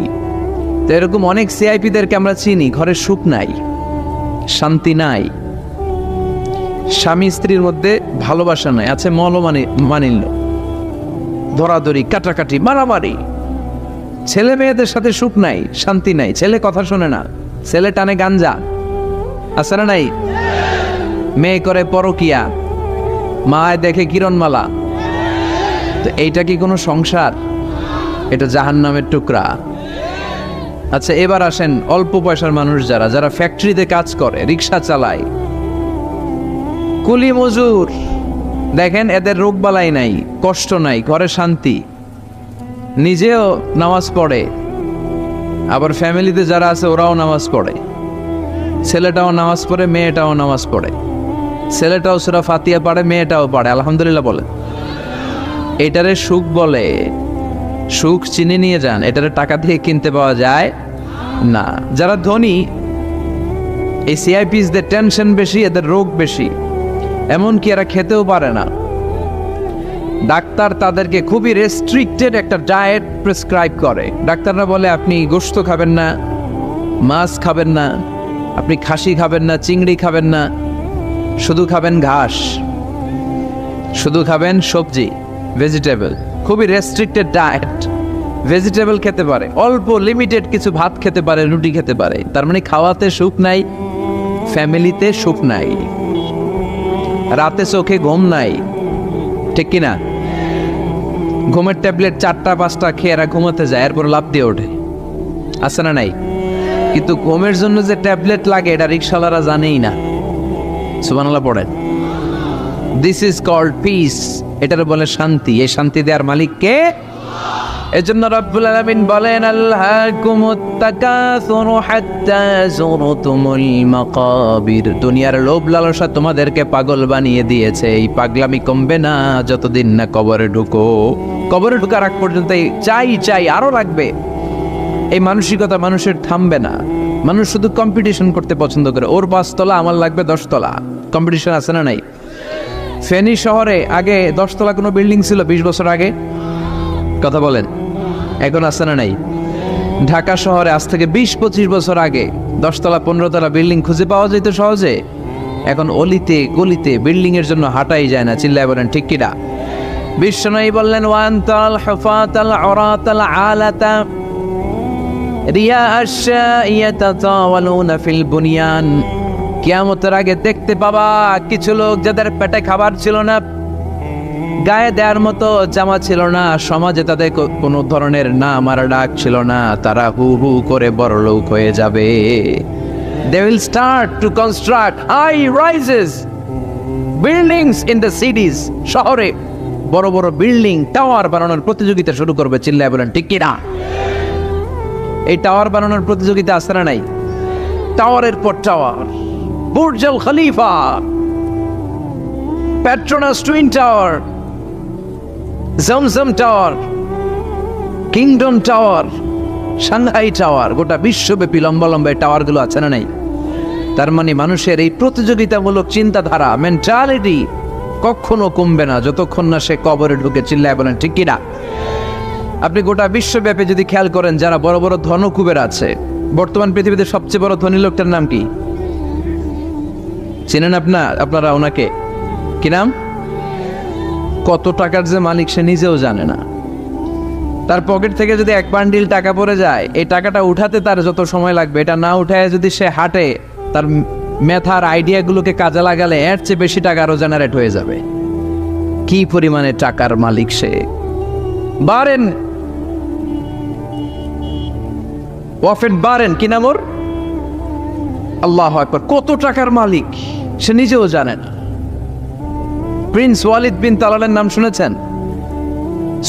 তো এরকম অনেক সিআইপিদেরকে আমরা চিনি, ঘরে সুখ নাই, শান্তি নাই, স্বামী স্ত্রীর মধ্যে ভালোবাসা নাই, আছে মানিল্য, ধরাধরি, কাটাকাটি, মারামারি। ছেলে মেয়েদের সাথে সুখ নাই, শান্তি নাই, ছেলে কথা শোনে না, ছেলে টানে গাঞ্জা, আছে না নাই? মেয়ে করে পরকিয়া, মায় দেখে কিরণমালা। তো এইটা কি কোনো সংসার? এটা জাহান্নামের টুকরা। আচ্ছা, এবার আসেন অল্প পয়সার মানুষ যারা ফ্যাক্টরিতে কাজ করে, রিক্সা চালায়, কুলি মজুর, দেখেন এদের রোগবালাই নাই, কষ্ট নাই, ঘরে শান্তি, নিজেও নামাজ পড়ে, আবার ফ্যামিলিতে যারা আছে ওরাও নামাজ পড়ে, ছেলেটাও নামাজ পড়ে, মেয়েটাও নামাজ পড়ে, ছেলেটাও সূরা ফাতিহা পড়ে, মেয়েটাও পড়ে, আলহামদুলিল্লাহ বলে। এটারে সুখ বলে। সুখ চিনে নিয়ে যান, এটারে টাকা দিয়ে কিনতে পাওয়া যায় না। যারা ধনী, এই সিআইপিসদের টেনশন বেশি, এদের রোগ বেশি, এমনকি এরা খেতেও পারে না। ডাক্তার তাদেরকে খুবই রেস্ট্রিক্টেড একটা ডায়েট প্রেসক্রাইব করে। ডাক্তাররা বলে আপনি গোশত খাবেন না, মাছ খাবেন না, আপনি খাসি খাবেন না, চিংড়ি খাবেন না, শুধু খাবেন ঘাস, শুধু খাবেন সবজি, ভেজিটেবল। খুবই রেস্ট্রিক্টেড ডায়েট। ভেজিটেবল খেতে পারে, অল্প লিমিটেড কিছু ভাত খেতে পারে, রুটি খেতে পারে। তার মানে খাওয়াতে সুখ নাই, ফ্যামিলিতে সুখ নাই, রাতে চোখে ঘুম নাই, ঠিক কিনা? ঘুমের ট্যাবলেট 4টা-5টা খেয়ে এরা ঘুমাতে যায়, এরপর লাফ দিয়ে ওঠে, আছে না নাই? কিন্তু ঘুমের জন্য যে ট্যাবলেট লাগে এটা রিক্সাওয়ালারা জানেই না। সুবহানাল্লাহ পড়েন। দিস ইজ কল্ড পিস, এটার বলে শান্তি। এই শান্তি দেওয়ার মালিক কে? এজন্য রব্বুল আলামিন বলেন আল্লাহকুমুত তাকাসুরু হাত্তা যুরতুমুল মাকাবির। দুনিয়ার লোভ লালসা তোমাদেরকে পাগল বানিয়ে দিয়েছে। এই পাগলামি কমবে না যতদিন না কবরে ঢুকো। কবরে ঢোকার আগ পর্যন্ত চাই আরো লাগবে। এই মানসিকতা মানুষের থামবে না। মানুষ শুধু কম্পিটিশন করতে পছন্দ করে, ওর 5 তলা আমার লাগবে 10 তলা। কম্পিটিশন আছে না নাই? ফেনী শহরে আগে 10 তলা কোনো বিল্ডিং ছিল 20 বছর আগে? কথা বলেন, এখন আছে না নাই? ঢাকা শহরে আজ থেকে 20-25 বছর আগে 10 তলা 15 তলা বিল্ডিং খুঁজে পাওয়া যেত সহজে। এখন অলিতে গলিতে বিল্ডিং এর জন্য হাঁটাই যায় না। চিল্লায় বলেন ঠিক কিনা? বিশ্বনবী বললেন ওয়ান্তাল হুফাতাল উরাতাল আলাতা রিয়া আশ-শাইয়াতাতাওয়ালুনা ফিল বুনিয়ান। কিয়ামতের আগে দেখতে পাবা কিছু লোক যাদের পেটে খাবার ছিল না, গায়ে দেওয়ার মতো জামা ছিল না, সমাজে তাদের কোনো ধরনের নাম আর ডাক ছিল না, তারা হু হু করে বড়লোক হয়ে যাবে। They will start to construct high rises buildings in the cities. শহরে বড় বড় বিল্ডিং, টাওয়ার বানানোর প্রতিযোগিতা শুরু করবে। চিল্লায় বলেন ঠিক কিনা? এই টাওয়ার বানানোর প্রতিযোগিতা আছে না নাই? টাওয়ারের পর tower, Burj Al Khalifa, Petronas twin tower, Zamzam tower, kingdom tower, Shanghai tower, গোটা বিশ্বব্যাপী লম্বা লম্বা টাওয়ার গুলো আছে না নাই? তার মানে মানুষের এই প্রতিযোগিতামূলক চিন্তাধারা, মেন্টালিটি কখনো কমবে না যতক্ষণ না সে কবরে ঢুকে। চিল্লায় বলেন ঠিক কিনা? আপনি গোটা বিশ্বব্যাপী যদি খেয়াল করেন, যারা বড় বড় ধনকুবের আছে, বর্তমান পৃথিবীতে সবচেয়ে বড় ধনী লোকটার নাম কি চেনেন আপনারা ওনাকে? কি নাম? কত টাকার যে মালিক সে নিজেও জানে না। তার পকেট থেকে যদি এক বান্ডিল টাকা পড়ে যায়, এই টাকাটা উঠাতে তার যত সময় লাগবে, এটা না উঠায় যদি সে হাঁটে, তার মেথার আইডিয়াগুলোকে কাজে লাগালে এর চেয়ে বেশি টাকা আরো জেনারেট হয়ে যাবে। কি পরিমাণে টাকার মালিক সে! বারেন ওয়াফেট বারেন, কি নাম ওর? আল্লাহু আকবার! কত টাকার মালিক সে নিজেও জানে না। প্রিন্স ওয়ালিদ বিন তালালের নাম শুনেছেন?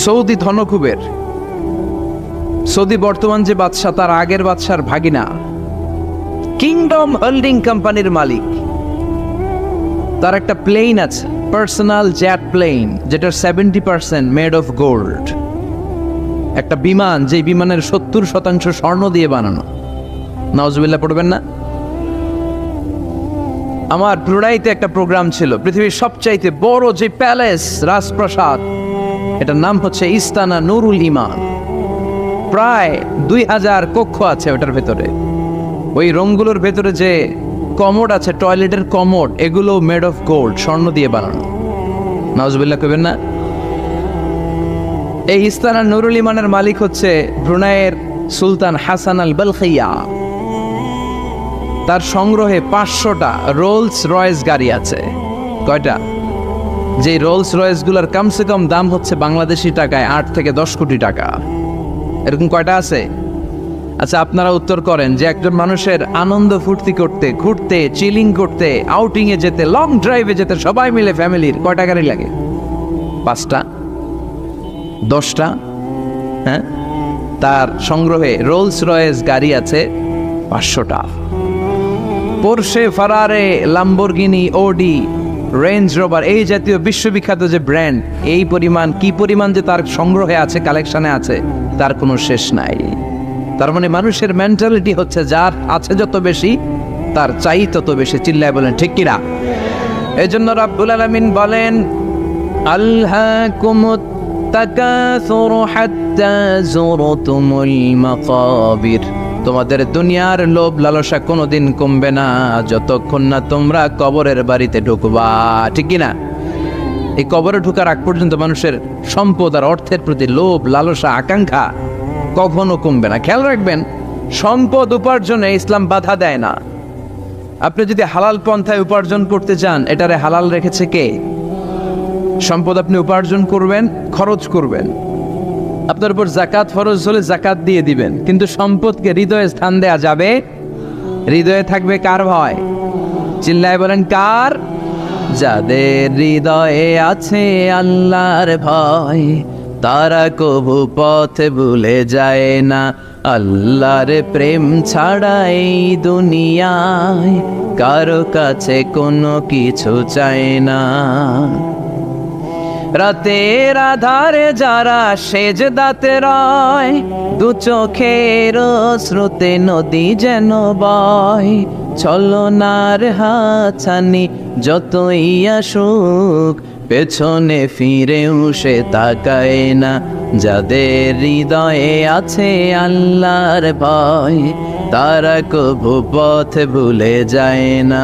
সৌদি ধনকুবের, সৌদি বর্তমান যে বাদশাহ তার আগের বাদশার ভাগিনা, কিংডম হোল্ডিং কোম্পানির মালিক। তার একটা প্লেন আছে, পার্সোনাল জেট প্লেন, যেটার 70% মেড অফ গোল্ড। একটা বিমান, যে বিমানের 70% স্বর্ণ দিয়ে বানানো। নাউজুবিল্লাহ পড়বেন না? আমার ব্রুনাইতে একটা প্রোগ্রাম ছিল, পৃথিবীর সবচাইতে বড় যে প্যালেস, রাজপ্রাসাদ, এটার নাম হচ্ছে ইস্তানা নুরুল ইমান। প্রায় 2000 কক্ষ আছে ওটার ভেতরে। ওই রুমগুলোর ভেতরে যে কমোড আছে, টয়লেটের কমোড, এগুলো মেড অফ গোল্ড, স্বর্ণ দিয়ে বানানো। নাউজুবিল্লাহ কইবেন না? এই ইস্তানা নুরুল ইমানের মালিক হচ্ছে ব্রুনাইয়ের সুলতান হাসান আল বলখিয়া। তার সংগ্রহে 500টা রোলস রয়েস গাড়ি আছে। কয়টা? যে রোলস রয়েস গুলার কমসে কম দাম হচ্ছে বাংলাদেশি টাকায় 8 থেকে 10 কোটি টাকা। এরকম কয়টা আছে? আচ্ছা, আপনারা উত্তর করেন যে একজন মানুষের আনন্দ ফুর্তি করতে, ঘুরতে, চিলিং করতে, আউটিং এ যেতে, লং ড্রাইভে যেতে সবাই মিলে ফ্যামিলির কয়টা গাড়ি লাগে? 5টা? 10টা? হ্যাঁ, তার সংগ্রহে রোলস রয়েস গাড়ি আছে 500টা। পোরশে, ফারারে, লাম্বরগিনি, ওডি, রেঞ্জ রোভার, এই জাতীয় বিশ্ববিখ্যাত যে ব্র্যান্ড, এই পরিমাণ, কি পরিমাণ যে তার সংগ্রহে আছে, কালেকশনে আছে, তার কোনো শেষ নাই। তার মানে মানুষের মেন্টালিটি হচ্ছে যার আছে যত বেশি, তার চাই তত বেশি। চিল্লায় বলেন ঠিক কিনা? এই জন্য রাব্বুল আলামিন বলেন, আল্লাকুমুত তাকাসুরু হাত্তা যুরতুমুল মাকাবির। তোমাদের দুনিয়ার লোভ লালসা কোনোদিন কমবে না যতক্ষণ না তোমরা কবরের বাড়িতে ঢুকবা। ঠিক কিনা? এই কবরে ঢুকার আগ পর্যন্ত মানুষের সম্পদ আর অর্থের প্রতি লোভ লালসা আকাঙ্ক্ষা কখনো কমবে না। খেয়াল রাখবেন, সম্পদ উপার্জনে ইসলাম বাধা দেয় না। আপনি যদি হালাল পন্থায় উপার্জন করতে চান, এটারে হালাল রেখেছে কে? সম্পদ আপনি উপার্জন করবেন, খরচ করবেন, আপনার উপর জাকাত ফরজ হলে জাকাত দিয়ে দিবেন, কিন্তু সম্পদকে হৃদয়ে স্থান দেয়া যাবে? হৃদয়ে থাকবে কার ভয়? চিল্লায় বলেন কার? যাদের হৃদয়ে আছে আল্লাহর ভয়, তারা কবু পথ ভুলে যায় না। আল্লাহর প্রেম ছাড়া এই দুনিয়ায় কারো কাছে কোনো কিছু চায় না। রাতের আধারে যারা সেজদাতে রয়, দু চোখের স্রোতে নদী যেন বয়। ছলনার হাতছানি যতই আসুক, পেছনে ফিরেও সে তাকায় না। যাদের হৃদয়ে আছে আল্লাহর ভয়, তারা কবু পথ ভুলে যায় না।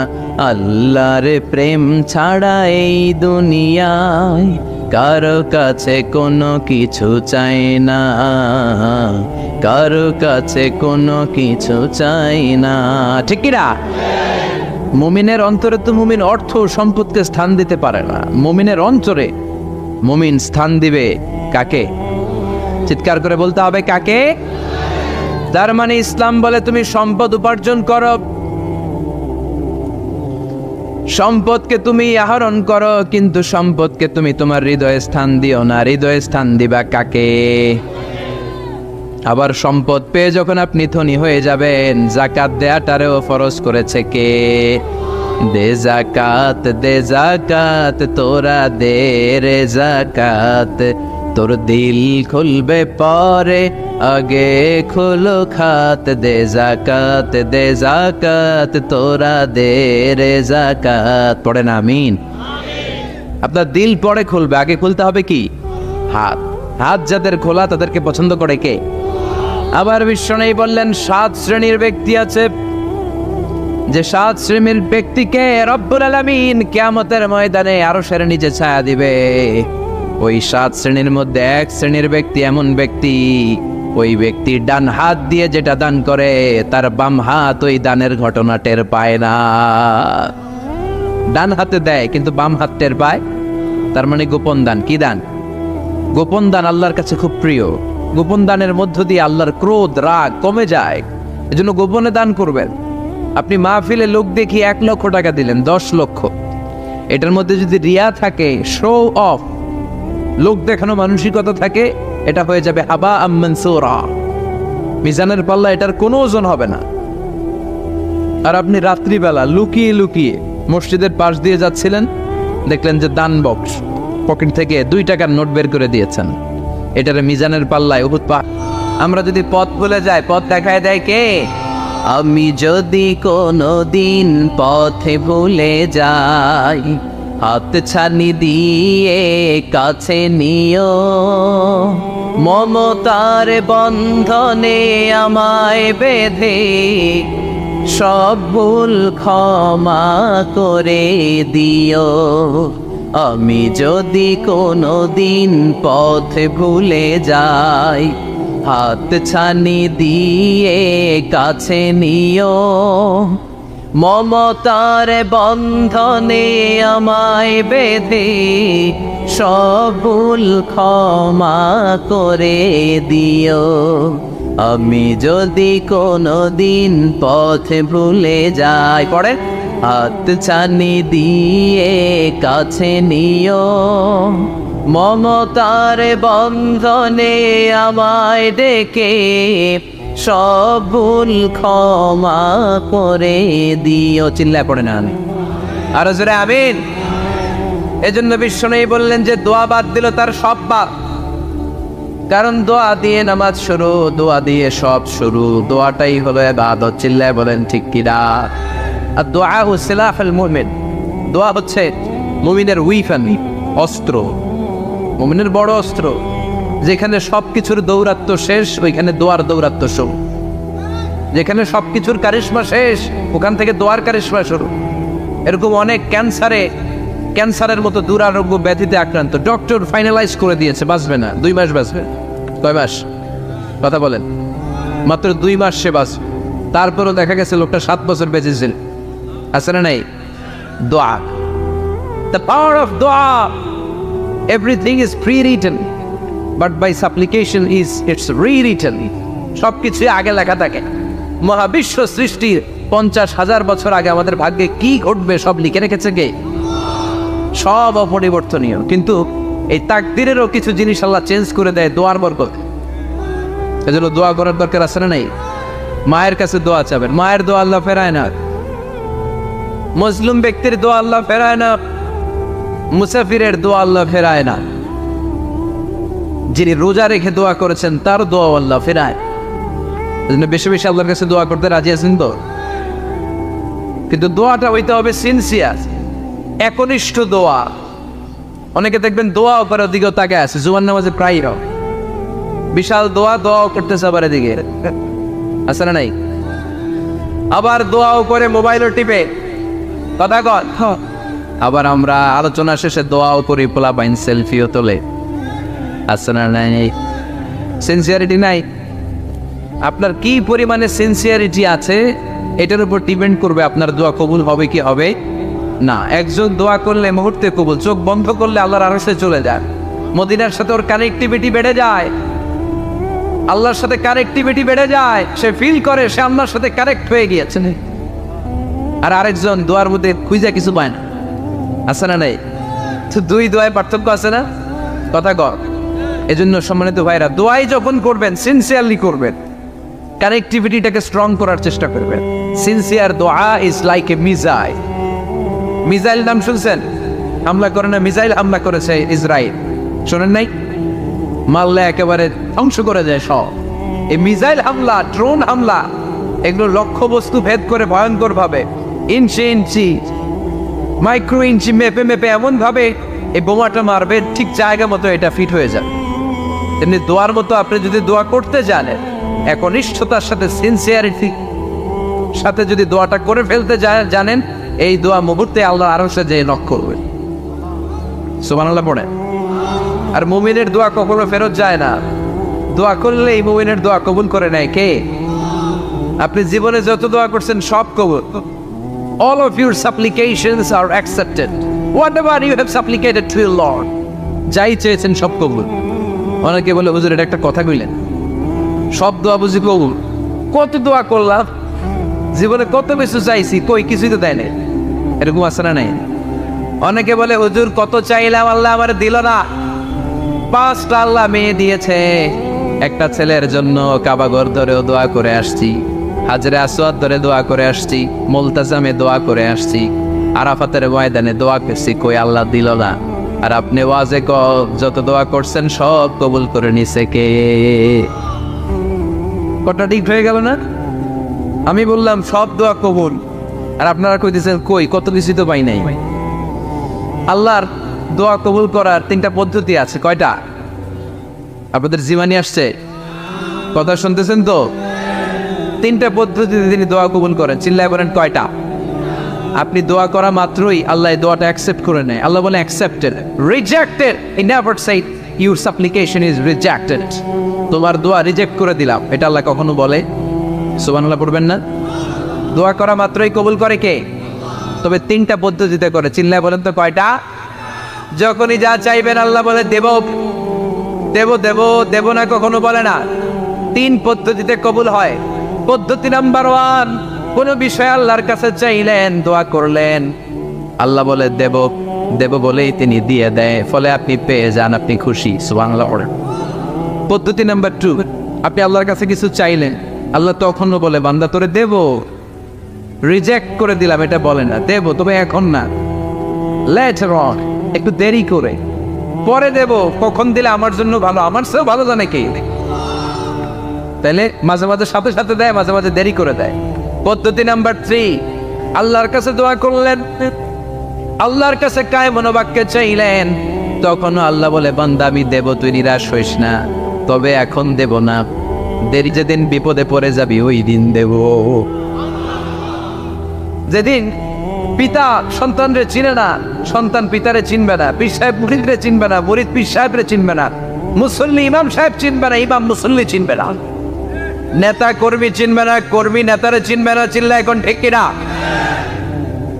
আল্লাহর প্রেম ছাড়া এই দুনিয়ায় কারো কাছে কোনো কিছু চাই না, কারো কাছে কোনো কিছু চাই না। ঠিক কিনা? মুমিনের অন্তরে তো মুমিন অর্থ সম্পদকে স্থান দিতে পারে না। মুমিনের অন্তরে মুমিন স্থান দিবে কাকে? চিৎকার করে বলতে হবে কাকে? তার মানে ইসলাম বলে তুমি সম্পদ উপার্জন করো, সম্পদকে তুমি আহরণ করো, কিন্তু সম্পদকে তুমি তোমার হৃদয়ে স্থান দিও না। হৃদয়ে স্থান দিবা কাকে? আবার সম্পদ পেয়ে যখন আপনি ধনী হয়ে যাবেন, জাকাত দেয়াটারেও ফরজ করেছে কে? দে জাকাত, দে জাকাত, তোরা দে রে জাকাত। তোর দিল খুলবে পরে, আগে খুলো খাত। দে জাকাত, দে জাকাত, তোরা দে রে জাকাত। পড়ে না আমিন? আপনার দিল পরে খুলবে, আগে খুলতে হবে কি? হাত। হাত যাদের খোলা তাদেরকে পছন্দ করে কে? আবার বিশ্বনবী বললেন 7 শ্রেণীর ব্যক্তি আছে, যে 7 শ্রেণীর ব্যক্তিকে রব্বুল আলামিন কিয়ামতের ময়দানে আরশের নিচে ছায়া দিবে। ওই 7 শ্রেণীর মধ্যে এক শ্রেণীর ব্যক্তি এমন ব্যক্তি, ওই ব্যক্তি ডান হাত দিয়ে যেটা দান করে তার বাম হাত ওই দানের ঘটনা টের পায় না। ডান হাতে দেয় কিন্তু বাম হাত টের পায়, তার মানে গোপন দান। কি দান? গোপন দান আল্লাহর কাছে খুব প্রিয়। গোপন দানের মধ্য দিয়ে আল্লাহর ক্রোধ রাগ কমে যায়। এজন্য গোপনে দান করবেন। আপনি মাহফিলে লোক দেখিয়ে 1 লক্ষ টাকা দিলেন, 10 লক্ষ, এটার মধ্যে যদি রিয়া থাকে, শো অফ, লোক দেখানো মানসিকতা থাকে, এটা হয়ে যাবে হাবা মানসুরা, মিজানের পাল্লা এটার কোনো ওজন হবে না। আর আপনি রাত্রিবেলা লুকিয়ে লুকিয়ে মসজিদের পাশ দিয়ে যাচ্ছিলেন, দেখলেন যে দান বক্স, পকেট থেকে 2 টাকার নোট বের করে দিয়েছেন, এটার মিজানের পাল্লায় উহুদ পাহাড়। আমরা যদি পথ ভুলে যাই, পথ দেখায় দেয় কে? আমি যদি কোনো দিন পথে ভুলে যাই, হাত ছানি দিয়ে কাছে নিও, মমতার বন্ধনে আমায় বেঁধে সব ভুল ক্ষমা করে দিও। আমি যদি কোনো দিন পথে ভুলে যাই, হাত ছানি দিয়ে কাছে নিও, মমতার বন্ধনে আমায় বেঁধে সব ভুল ক্ষমা করে দিও। আমি যদি কোনো দিন পথে ভুলে যাই, পড়ে, হাত ছানি দিয়ে কাছে নিও, মমতার বন্ধনে আমায় ডেকে সব ভুল ক্ষমা করে দিও। চিল্লায় পড়ে না আমি আরো জোরে আমিন। এজন্য বিশ্বনবী বললেন যে দোয়া বাদ দিল তার সব বাদ। কারণ দোয়া দিয়ে নামাজ শুরু, দোয়া দিয়ে সব শুরু, দোয়াটাই হলো ইবাদত। চিল্লায় বলেন ঠিক কিনা? আর দোয়া সিলাহুল মুমিন, দোয়া হচ্ছে মুমিনের উইফান, অস্ত্র, মুমিনের বড় অস্ত্র। যেখানে সবকিছুর দৌরাত্ম্য শেষ, ওইখানে দোয়ার দৌরাত্ম্য শুরু। যেখানে সবকিছুর কারিশমা শেষ, ওখান থেকে দোয়ার কারিশমা শুরু। এরকম অনেক ক্যান্সারের মতো দুরারোগ্য ব্যাধিতে আক্রান্ত, ডক্টর ফাইনালাইজ করে দিয়েছে বাঁচবে না, 2 মাস বাঁচবে। কয় মাস? কথা বলেন। মাত্র 2 মাস সে বাঁচবে। তারপরও দেখা গেছে লোকটা 7 বছর বেঁচেছিল। আছে না নাই? দোয়া, the power of dua. Everything is prewritten, but by supplication it's rewritten. সবকিছু আগে লেখা থাকে। মহাবিশ্ব সৃষ্টির 50,000 বছর আগে আমাদের ভাগ্যে কি ঘটবে সব লিখে রেখেছে কে? সব অপরিবর্তনীয়। কিন্তু এই তাকদিরেরও কিছু জিনিস আল্লাহ চেঞ্জ করে দেয় দোয়ার বরকত। এজন্য দোয়া করার দরকার আছে না নাই? মায়ের কাছে দোয়া চাবেন, মায়ের দোয়া আল্লাহ ফেরায় না। মুসলিম ব্যক্তির দোয়া আল্লাহ ফেরায় না, মুসাফিরের দোয়া আল্লাহ ফেরায় না। যিনি রোজা রেখে দোয়া করেছেন তার দোয়া আল্লাহ ফেরায়। এজন্য বেশি বেশি আল্লাহর কাছে দোয়া করতে রাজি আছেন তো? কিন্তু দোয়াটা হইতে হবে সিনসিয়ার, একনিষ্ঠ দোয়া। অনেকে দেখবেন দোয়াও করে ওদিকেও তাকে আছে, জুমার নামাজে প্রায় বিশাল দোয়াও করতেছে আবার এদিকে, আছে না নাই? আবার দোয়াও করে মোবাইলও টিপে, কথা কর। আবার আমরা আলোচনা শেষে দোয়াও করি, পোলাপাইন সেলফিও তোলে, আছে না নাই? সিনসিয়ারিটি নাই। আপনার কি পরিমাণে সিনসিয়ারিটি আছে এটার উপর ডিপেন্ড করবে আপনার দোয়া কবুল হবে কি হবে না। একজন দোয়া করলে মুহূর্তে কবুল, চোখ বন্ধ করলে আল্লাহর আরশে চলে যায়। মদিনার সাথে ওর কানেক্টিভিটি বেড়ে যায়, আল্লাহর সাথে কানেক্টিভিটি বেড়ে যায়। সে ফিল করে সে আল্লাহর সাথে কানেক্ট হয়ে গিয়েছে। আর আরেকজন দোয়ার মধ্যে খুঁজে কিছু পায় না, আছে না নাই? তো 2 দোয়ায় পার্থক্য আছে না? কথা কর। এজন্য সম্মানিত ভাইরা, দোয়াই যখন করবেন সিনসিয়ারলি করবেন, কানেক্টিভিটিটাকে স্ট্রং করার চেষ্টা করবেন। সিনসিয়ার দোয়া is like a missile. Missile নাম শুনছেন? হামলা করে না, মিসাইল হামলা করেছে ইসরায়েল, শোনেন নাই? মারলে একেবারে ধ্বংস করে যায় সব। এই মিসাইল হামলা, ড্রোন হামলা, এগুলো লক্ষ্য বস্তু ভেদ করে ভয়ঙ্কর ভাবে, ইঞ্চি ইঞ্চি, মাইক্রো ইঞ্চি মেপে মেপে এমন ভাবে এই বোমাটা মারবে, ঠিক জায়গা মতো এটা ফিট হয়ে যাবে। তেমনি দোয়ার মতো আপনি যদি দোয়া করতে জানেন, একনিষ্ঠতার সাথে সিনসিয়ারিটি সাথে যদি দোয়াটা করে ফেলতে জানেন, এই দোয়া মুহূর্তে আল্লাহ আরশে যেয়ে নক করবে। সুবহানাল্লাহ পড়ে। আর মুমিনের দোয়া কখনো ফেরত যায় না। দোয়া করলে এই মুমিনের দোয়া কবুল করে নেয় কে? আপনি জীবনে যত দোয়া করছেন সব কবুল। All of your supplications are accepted. Whatever you have supplicated to your Lord, যাই চেয়েছেন সব কবুল। অনেকে বলে হুজুর এটা একটা কথা কইলেন, সব দোয়া বুঝি কবুল? কত দোয়া করলাম, জীবনে কত কিছু চাইছি, কই কিছুই তো দেয় নাই। এরকম আছে না নাই? অনেকে বলে হুজুর কত চাইলাম আল্লাহ আমার দিল না। 5টা আল্লাহ মেয়ে দিয়েছে, একটা ছেলের জন্য কাবাগর ধরেও দোয়া করে আসছি, হাজরে আসওয়াদ ধরে দোয়া করে আসছি, মুলতাজামে দোয়া করে আসছি, আরাফাতের ময়দানে দোয়া করছি, কই আল্লাহ দিল না। আর আপনি ওয়াজে যত দোয়া করছেন সব কবুল করে নিছে কে? কটা ঠিক হয়ে গেল না? আমি বললাম সব দোয়া কবুল, আর আপনারা কইতেছেন কই কত কিছু তো পাই নাই। আল্লাহর দোয়া কবুল করার 3টা পদ্ধতি আছে। কয়টা? আপনাদের জীবনী আসছে, কথা শুনতেছেন তো? 3টা পদ্ধতিতে তিনি দোয়া কবুল করেন। চিল্লায় বলেন কয়টা? আপনি দোয়া করা মাত্রই আল্লাহ এই দোয়াটা অ্যাকসেপ্ট করে নেয়। আল্লাহ বলে accepted, rejected he never shed your সাপ্লিকেশন is rejected. তোমার দোয়া রিজেক্ট করে দিলাম, এটা আল্লাহ কখনো বলে? সুবহানাল্লাহ পড়বেন না? দোয়া করা মাত্রই কবুল করে কে? তবে 3টা পদ্ধতিতে করে। চিল্লায় বলেন তো কয়টা? যখনই যা চাইবেন আল্লাহ বলে দেব দেব দেব দেব না, কখনো বলে না। 3 পদ্ধতিতে কবুল হয়। পদ্ধতি নাম্বার 1, কোন বিষয় আল্লাহর কাছে চাইলেন, দোয়া করলেন, আল্লাহ বলে দেব দেব বলেই তিনি দিয়ে দেয়, ফলে আপনি পেয়ে যান, আপনি খুশি। সুবহানাল্লাহ। পদ্ধতি নাম্বার 2, আপনি আল্লাহর কাছে কিছু চাইলেন, আল্লাহ তখনও বলে বান্দা তোরে দেব, রিজেক্ট করে দিলাম এটা বলে না, দেব তবে এখন না, লেটার অন, একটু দেরি করে, পরে দেব, কখন দিলে আমার জন্য ভালো, আমার চেয়েও ভালো জানে কে। তাইলে মাঝে মাঝে সাথে সাথে দেয়, মাঝে মাঝে দেরি করে দেয়। পদ্ধতি নাম্বার 3, আল্লাহর কাছে দোয়া করলেন, আল্লাহর কাছে কায় মনোবাক্যে চাইলেন, তখনও আল্লাহ বলে বান্দা আমি দেব, তুই নিরাশ হইস না, তবে এখন দেব না, দেরি যেদিন বিপদে পড়ে যাবি ওই দিন দেব। যেদিন পিতা সন্তানরে চিনে না, সন্তান পিতারে চিনবে না, পীর সাহেব মুরিদরে চিনবে না, মুরিদ পীর সাহেবরে চিনবে না, মুসল্লি ইমাম সাহেব চিনবে না, ইমাম মুসল্লি চিনবে না, নেতা কর্মী চিনবে না, কর্মী নেতারে চিনবে না। চিল্লা এখন ঠিক কিনা?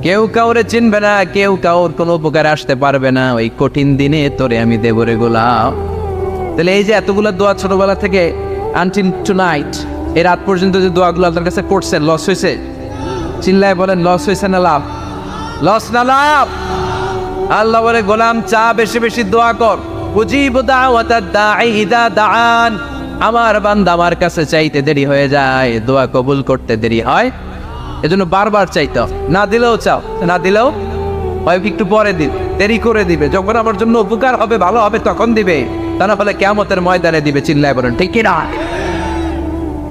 কেউ কাউরে চিনবে না, কেউ কাউর কোনো উপকার আসতে পারবে না। ওই কঠিন দিনে তোরে আমি দেব রে গোলাম। তাহলে এই যে এতগুলো দোয়া ছোটবেলা থেকে আনটিল টুনাইট, এই রাত পর্যন্ত যে দোয়াগুলো আল্লাহর কাছে করছেন, লস হয়েছে? চিল্লায় বলেন লস হয়েছে না লাভ? লস না লাভ? আল্লাহ বলে গোলাম চা বেশি বেশি দোয়া কর, উজিবু দাওয়াতাদ দাঈ ইযা দাআন। আমার বান্দা আমার কাছে চাইতে দেরি হয়ে যায়, দোয়া কবুল করতে দেরি হয়, এজন্য বারবার চাইতে, না দিলেও চাও, না দিলেও হয় একটু পরে দিবে, দেরি করে দিবে, যখন আমার জন্য উপকার হবে ভালো হবে তখন দিবে, তা না হলে কিয়ামতের ময়দানে দিবে। চিল্লায় বলেন ঠিক কি না?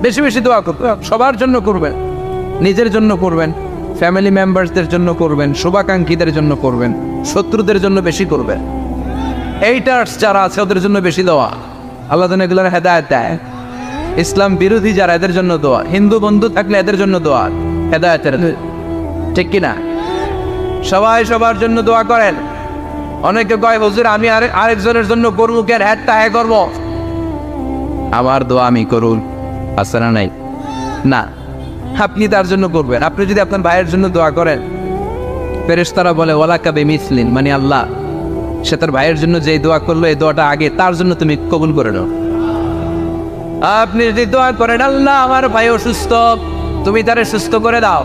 বেশি বেশি দোয়া করবেন, সবার জন্য করবেন, নিজের জন্য করবেন, ফ্যামিলি মেম্বারসদের জন্য করবেন, শুভাকাঙ্ক্ষীদের জন্য করবেন, শত্রুদের জন্য বেশি করবেন, এইটার্স যারা আছে ওদের জন্য বেশি দোয়া। আল্লাহ যেন এগুলোর হেদায়েত দেয়। ইসলাম বিরোধী যারা এদের জন্য দোয়া, হিন্দু বন্ধু থাকলে এদের জন্য দোয়া, হেদায়েতের, ঠিক কিনা? সবাই সবার জন্য দোয়া করেন। অনেকে কয় হুজুর আমি আরেকজনের জন্য করবো কেন, হ্যাঁ হ্যাঁ করবো, আমার দোয়া আমি করুন, আছে না নাই? না, আপনি তার জন্য করবেন। আপনি যদি আপনার ভাইয়ের জন্য দোয়া করেন, ফেরেশতারা বলে ওয়ালাকা বিমিসলিন, মানে আল্লাহ সে তার ভাইয়ের জন্য যে দোয়া করলো এই দোয়াটা আগে তার জন্য তুমি কবুল করে নাও। আপনি যদি দোয়া করেন আল্লাহ আমার ভাই অসুস্থ, তুমি তারে সুস্থ করে দাও,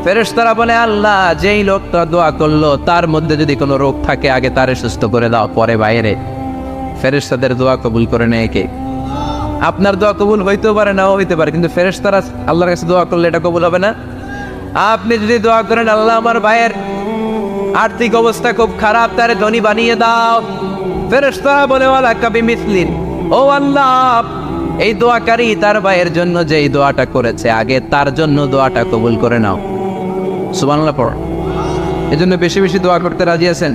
ফেরেশতারা বলে আল্লাহ যেই লোকটা দোয়া করলো তার মধ্যে যদি কোনো রোগ থাকে আগে তারে সুস্থ করে দাও, পরে বাইরে। ফেরেশতাদের দোয়া কবুল করে নেয় কে? আপনার দোয়া কবুল হইতেও পারে, নাও হইতে পারে, কিন্তু ফেরেশতারা আল্লাহর কাছে দোয়া করলে এটা কবুল হবে না। আপনি যদি দোয়া করেন আল্লাহ আমার ভাইয়ের আর্থিক অবস্থা খুব খারাপ, তারে ধনী বানিয়ে দাও, ফেরেশতারা বলে ওয়ালাকা বিমিসলিন, ও আল্লাহ এই দোয়াকারী তার ভাইয়ের জন্য যে এই দোয়াটা করেছে আগে তার জন্য দোয়াটা কবুল করে নাও। সুবহানাল্লাহ পড়। এজন্য বেশি বেশি দোয়া করতে রাজি আছেন?